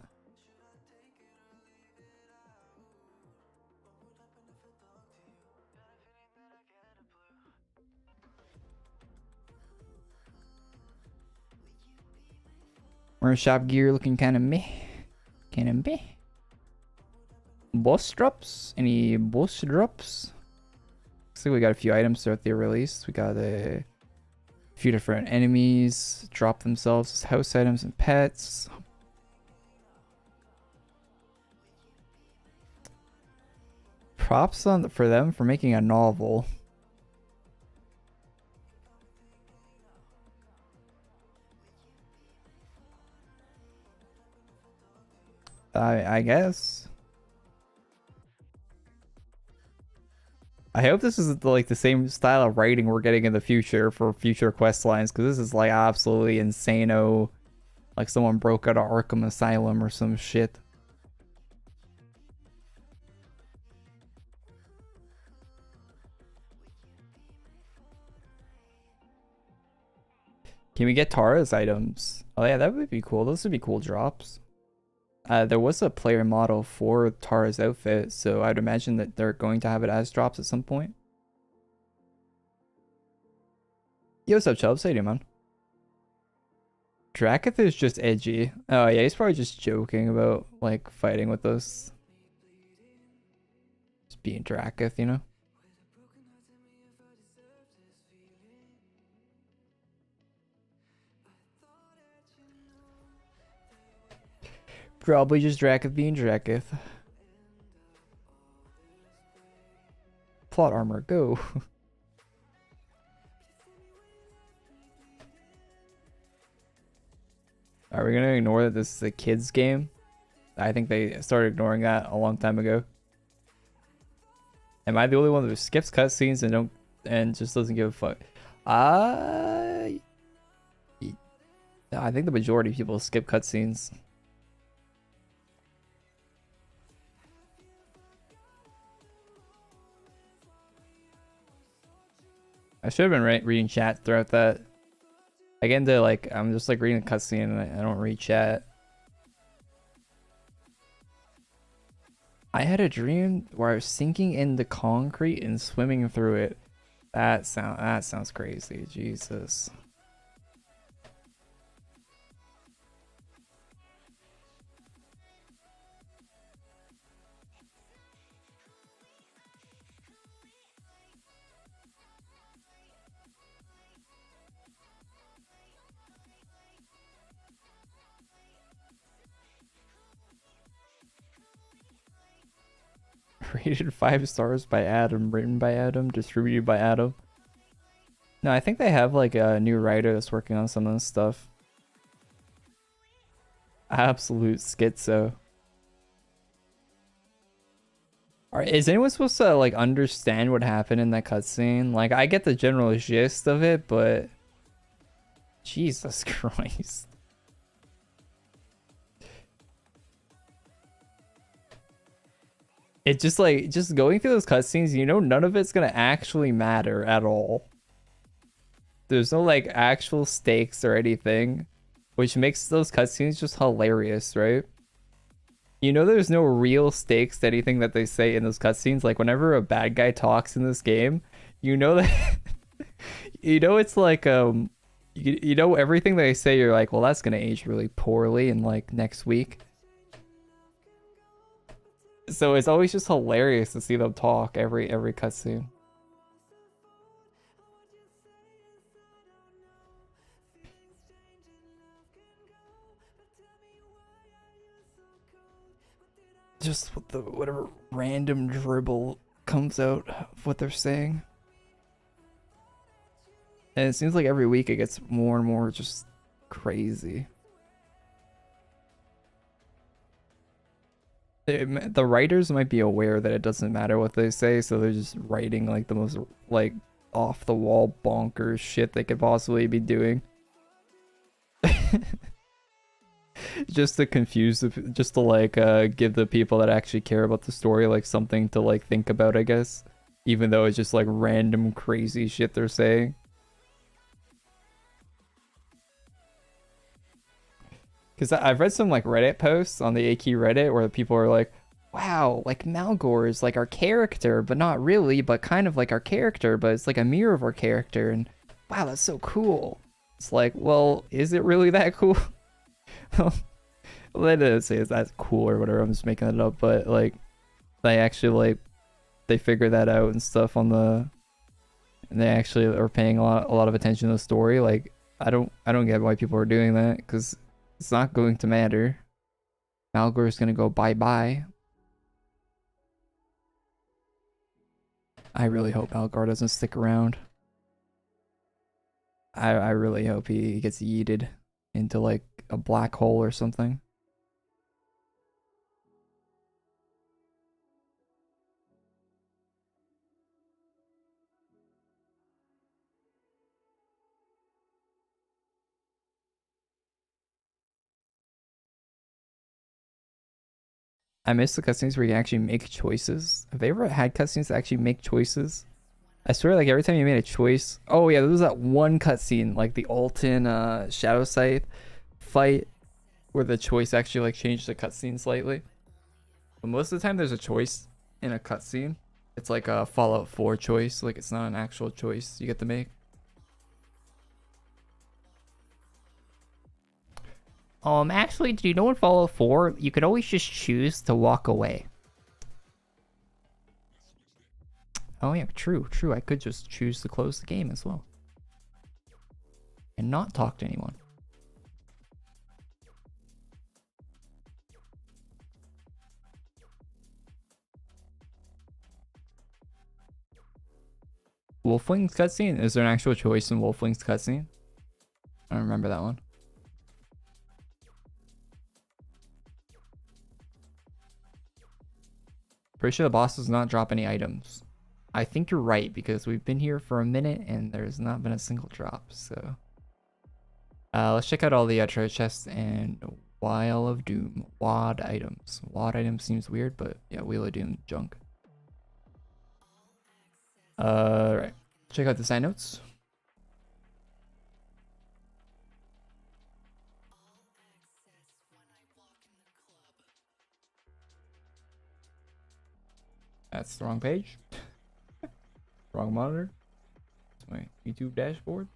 Wearing shop gear looking kind of meh. Kind of meh. Boss drops? Any boss drops? Looks like we got a few items throughout the release. We got a few different enemies drop themselves as house items and pets. Props for them for making a novel. I guess. I hope this is like the same style of writing we're getting in the future for future quest lines, because this is like absolutely insano. Like someone broke out of Arkham Asylum or some shit. Can we get Tara's items? Oh yeah, that would be cool. Those would be cool drops. There was a player model for Tara's outfit, so I'd imagine that they're going to have it as drops at some point. Yo, what's up, Chubbs? How you doing, man? Draketh is just edgy. Oh yeah, he's probably just joking about like fighting with us. Just being Draketh, you know? Probably just Draketh being Draketh. Plot armor, go. Are we gonna ignore that this is a kid's game? I think they started ignoring that a long time ago. Am I the only one who skips cutscenes and just doesn't give a fuck? I think the majority of people skip cutscenes. I should have been reading chat throughout that. I get into like, I'm just like reading a cutscene and I don't read chat. I had a dream where I was sinking in the concrete and swimming through it. That sounds crazy. Jesus. Rated 5 stars by Adam, written by Adam, distributed by Adam. No, I think they have like a new writer that's working on some of this stuff. Absolute schizo. Is anyone supposed to like understand what happened in that cutscene? Like, I get the general gist of it, but Jesus Christ. It just like just going through those cutscenes, you know, none of it's gonna actually matter at all. There's no like actual stakes or anything, which makes those cutscenes just hilarious, right? You know, there's no real stakes to anything that they say in those cutscenes. Like whenever a bad guy talks in this game, you know that you know it's like you know everything they say. You're like, well, that's gonna age really poorly in like next week. So it's always just hilarious to see them talk every cutscene. Just whatever random dribble comes out of what they're saying. And it seems like every week it gets more and more just crazy. The writers might be aware that it doesn't matter what they say, so they're just writing like the most like off the wall bonkers shit they could possibly be doing. Just to confuse just to like give the people that actually care about the story like something to like think about, I guess, even though it's just like random crazy shit they're saying. Because I've read some like Reddit posts on the AQ Reddit where people are like, wow, like Malgor is like our character, but not really, but kind of like our character, but it's like a mirror of our character, and wow, that's so cool. It's like, well, is it really that cool? Well, they didn't say it's that cool or whatever, I'm just making it up, but like they actually like they figure that out and stuff on the, and they actually are paying a lot of attention to the story. Like I don't get why people are doing that, because it's not going to matter. Malgor is gonna go bye-bye. I really hope Malgor doesn't stick around. I really hope he gets yeeted into like a black hole or something. I miss the cutscenes where you actually make choices. Have they ever had cutscenes that actually make choices? I swear, like every time you made a choice. Oh yeah, there was that one cutscene, like the Alton Shadow Scythe fight, where the choice actually like changed the cutscene slightly. But most of the time, there's a choice in a cutscene. It's like a Fallout 4 choice. Like it's not an actual choice you get to make. Actually, do you know in Fallout 4, you could always just choose to walk away. Oh yeah, true. I could just choose to close the game as well. And not talk to anyone. Wolfling's cutscene? Is there an actual choice in Wolfling's cutscene? I don't remember that one. Pretty sure the boss does not drop any items. I think you're right, because we've been here for a minute and there's not been a single drop, so. Let's check out all the treasure chests and Wheel of Doom. WAD items. WAD items seems weird, but yeah, Wheel of Doom junk. Right. Check out the side notes. That's the wrong page. Wrong monitor. It's my YouTube dashboard.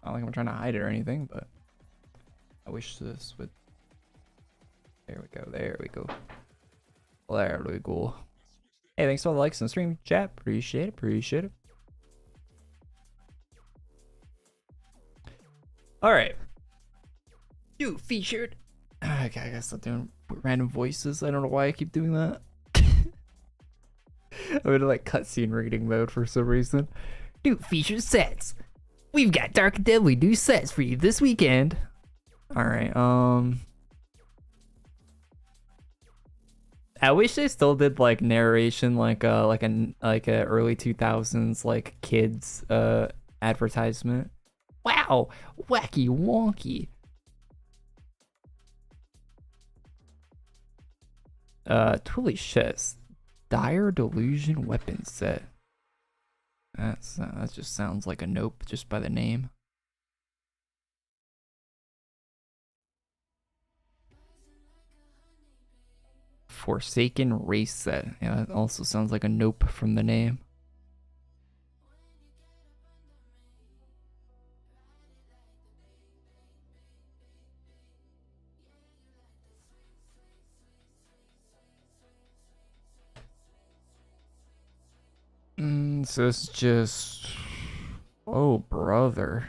Not like I'm trying to hide it or anything, but I wish this would. There we go. There we go. There we go. Hey, thanks for all the likes on the stream, chat. Appreciate it. Appreciate it. All right. You featured. Okay, I guess I'm doing random voices. I don't know why I keep doing that. I'm in like cutscene reading mode for some reason. New featured sets. We've got Dark and Deadly new sets for you this weekend. All right. I wish they still did like narration, like a early 2000s like kids advertisement. Wow, wacky wonky. Twilly Chess, Dire Delusion weapon set. That just sounds like a nope just by the name. Forsaken race set. Yeah, that also sounds like a nope from the name. So it's just, oh brother.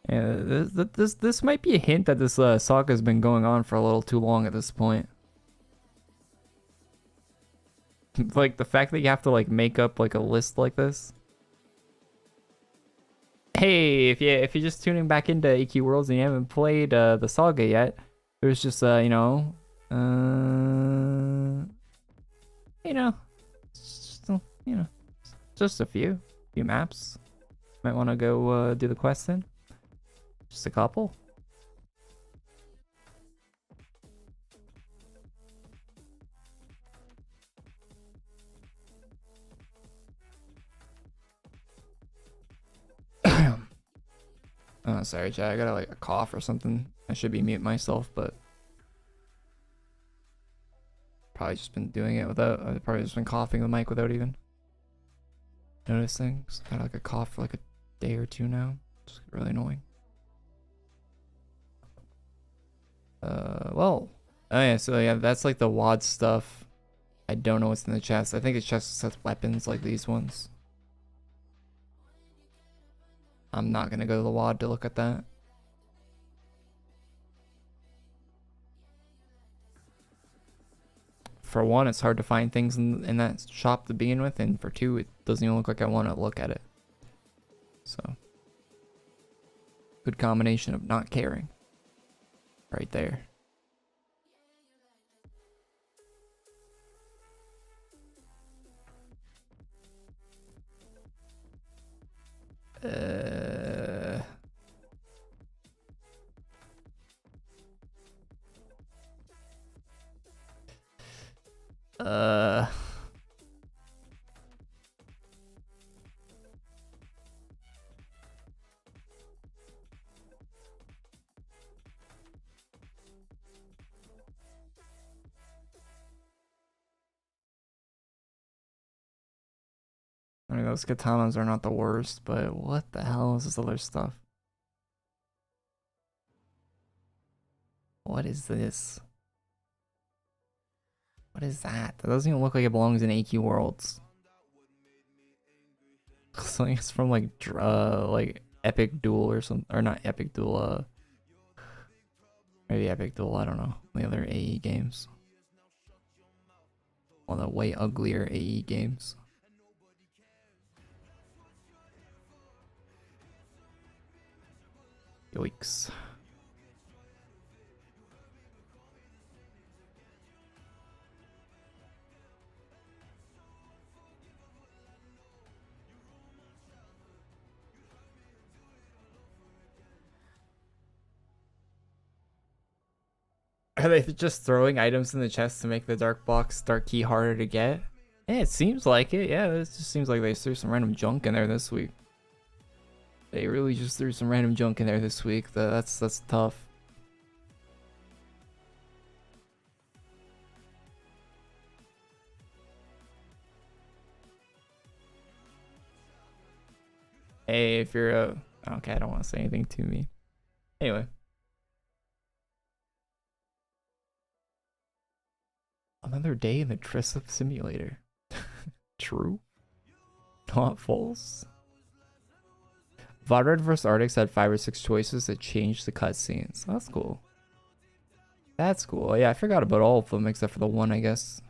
Yeah, this might be a hint that this saga has been going on for a little too long at this point. Like the fact that you have to like make up like a list like this. Hey, if you're just tuning back into AQWorlds and you haven't played the saga yet, there's just you know, just a few maps. Might want to go do the quest then. Just a couple. Oh, sorry, chat. I got like a cough or something. I should be mute myself, but probably just been doing it without. I've probably just been coughing the mic without even noticing. Got like a cough for like a day or two now. It's really annoying. Well, oh yeah. So yeah, that's like the WAD stuff. I don't know what's in the chest. I think it's chest sets weapons like these ones. I'm not gonna go to the WAD to look at that. For one, it's hard to find things in that shop to begin with, and for two, it doesn't even look like I want to look at it. So, good combination of not caring. Right there. I mean, those katanas are not the worst, but what the hell is this other stuff? What is this? What is that? That doesn't even look like it belongs in AQWorlds. Looks like it's from like Epic Duel or something, or not Epic Duel. Maybe Epic Duel. I don't know. The other AE games. Well, the way uglier AE games. Yikes. Are they just throwing items in the chest to make the dark key harder to get? Yeah, it seems like it. Yeah, it just seems like they threw some random junk in there this week. They really just threw some random junk in there this week. That's tough. Hey, if you're a... Okay, I don't want to say anything to me. Anyway. Another day in the Tricep Simulator. True. Not false. Vodred vs. Arctics had 5 or 6 choices that changed the cutscenes. That's cool. That's cool. Yeah, I forgot about all of them except for the one, I guess.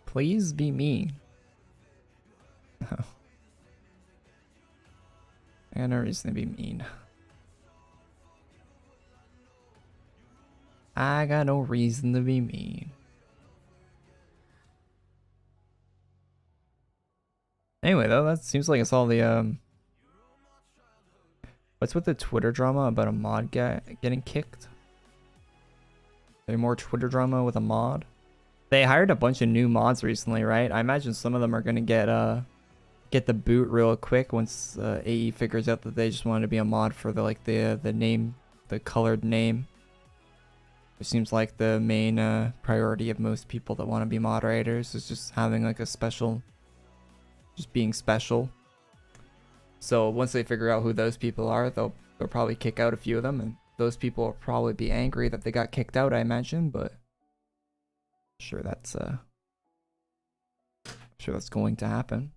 Please be mean. I got no reason to be mean. I got no reason to be mean. Anyway, though, that seems like it's all the what's with the Twitter drama about a mod guy getting kicked? Any more Twitter drama with a mod? They hired a bunch of new mods recently, right? I imagine some of them are gonna get the boot real quick once AE figures out that they just wanted to be a mod for the name, the colored name. It seems like the main priority of most people that want to be moderators is just having like a special, just being special. So once they figure out who those people are, they'll probably kick out a few of them, and those people will probably be angry that they got kicked out, I imagine, but I'm sure that's going to happen.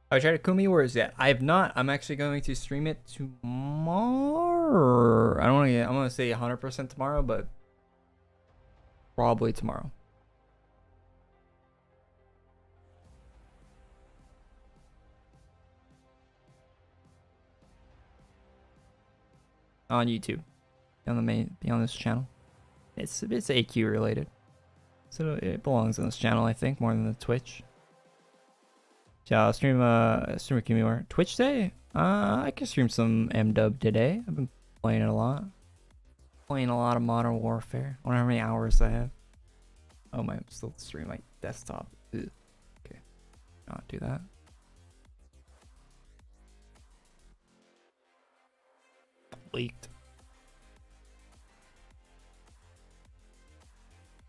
I tried to AQWorlds yet. I have not. I'm actually going to stream it tomorrow. I don't want to. I'm gonna say 100% tomorrow, but probably tomorrow. On YouTube, be on this channel. It's AQ related, so it belongs on this channel, I think, more than the Twitch. Yeah, I'll stream AQWorlds. Twitch Day? I can stream some MW today. I've been playing it a lot. Playing a lot of Modern Warfare. I wonder how many hours I have. Oh, my, I'm still streaming my desktop. Ugh. Okay, not do that. Leaked.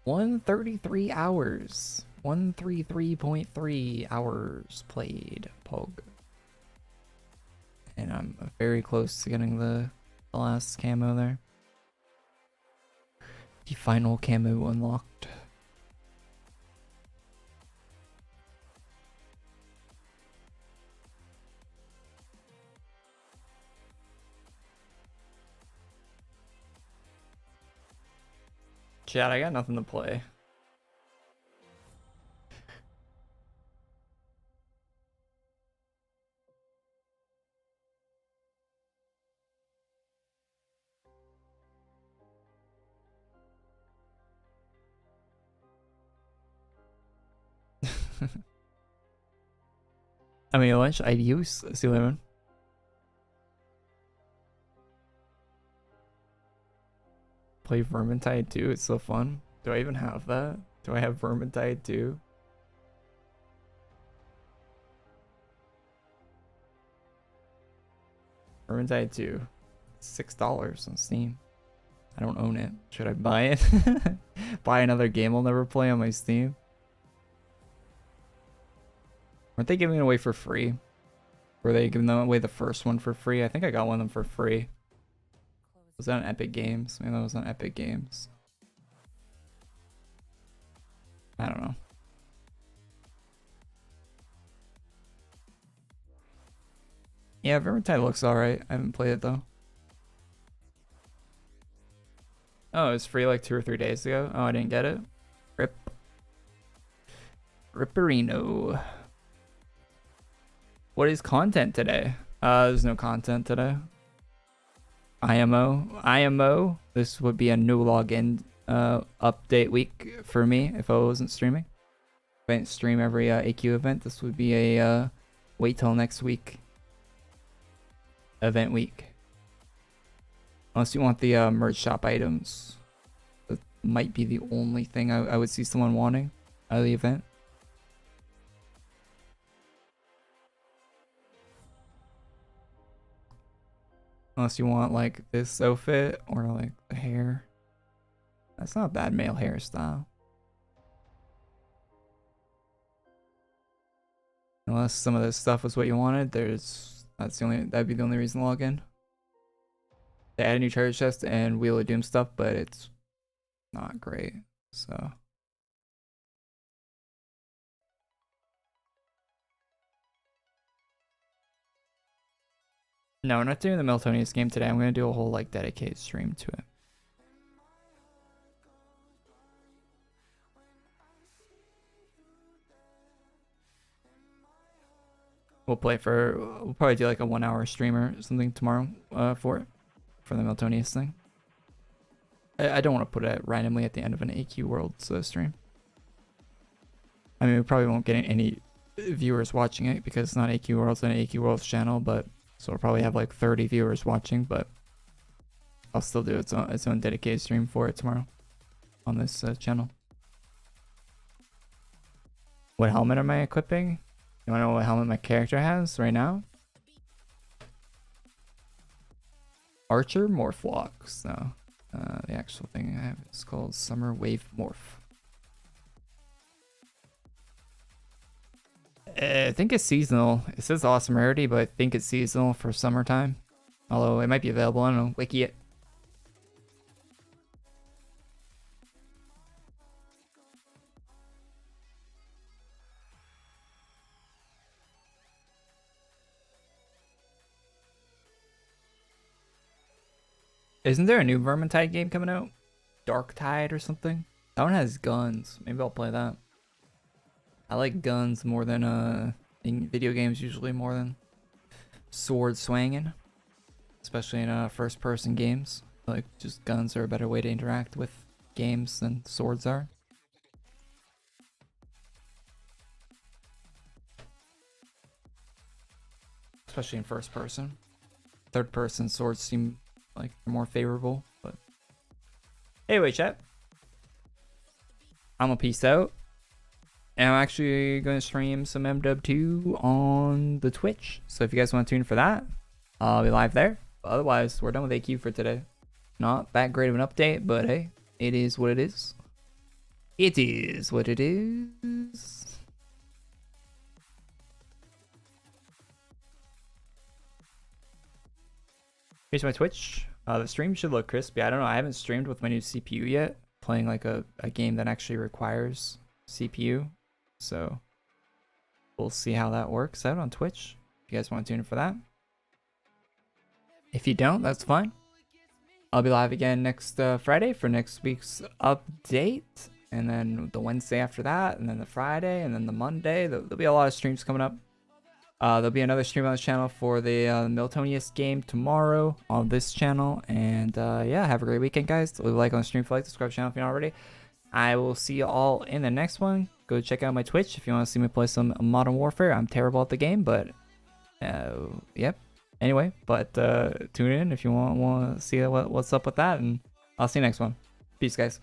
133 hours. 133.3 hours played, Pog. And I'm very close to getting the last camo there. The final camo unlocked. Chat, I got nothing to play. I mean, lunch I'd use C11. Play Vermintide 2, it's so fun. Do I even have that? Do I have Vermintide 2? Vermintide 2. $6 on Steam. I don't own it. Should I buy it? Buy another game I'll never play on my Steam? Weren't they giving it away for free? Were they giving them away the first one for free? I think I got one of them for free. Was that on Epic Games? Maybe that was on Epic Games. I don't know. Yeah, Vermintide looks alright. I haven't played it though. Oh, it was free like 2 or 3 days ago. Oh, I didn't get it. Rip. Ripperino. What is content today? There's no content today. IMO. This would be a new login update week for me if I wasn't streaming. If I didn't stream every AQ event, this would be a wait till next week event week. Unless you want the merch shop items. That might be the only thing I would see someone wanting out of the event. Unless you want like this outfit or like the hair. That's not a bad male hairstyle. Unless some of this stuff was what you wanted, that'd be the only reason to log in. They added a new treasure chest and Wheel of Doom stuff, but it's not great, so. No, we're not doing the Meltonius game today. I'm gonna do a whole like dedicated stream to it. We'll probably do like a 1 hour stream or something tomorrow for the Meltonius thing. I don't want to put it randomly at the end of an AQWorlds stream. I mean, we probably won't get any viewers watching it because it's not AQWorlds and AQWorlds channel, but so we'll probably have like 30 viewers watching, but I'll still do its own dedicated stream for it tomorrow on this channel. What helmet am I equipping? You wanna know what helmet my character has right now? Archer Morphlock. No. The actual thing I have is called Summer Wave Morph. I think it's seasonal. It says awesome rarity, but I think it's seasonal for summertime. Although it might be available. I don't know. Wiki it. Isn't there a new Vermintide game coming out? Dark Tide or something? That one has guns. Maybe I'll play that. I like guns more than in video games, usually more than sword swinging, especially in first person games. Like just guns are a better way to interact with games than swords are. Especially in first person. Third person swords seem like they're more favorable, but anyway, chat. I'm gonna peace out. And I'm actually going to stream some MW2 on the Twitch. So if you guys want to tune in for that, I'll be live there. But otherwise, we're done with AQ for today. Not that great of an update, but hey, it is what it is. It is what it is. Here's my Twitch. The stream should look crispy. I don't know. I haven't streamed with my new CPU yet. Playing like a game that actually requires CPU. So we'll see how that works out on Twitch. If you guys want to tune in for that. If you don't, that's fine. I'll be live again next Friday for next week's update. And then the Wednesday after that. And then the Friday. And then the Monday. There'll be a lot of streams coming up. There'll be another stream on this channel for the Meltonius game tomorrow on this channel. And yeah, have a great weekend, guys. Leave a like on the stream if you like. Subscribe to the channel if you're not already. I will see you all in the next one. Go check out my Twitch if you want to see me play some Modern Warfare. I'm terrible at the game, but yep. Anyway, but tune in if you want to see what's up with that, and I'll see you next one. Peace, guys.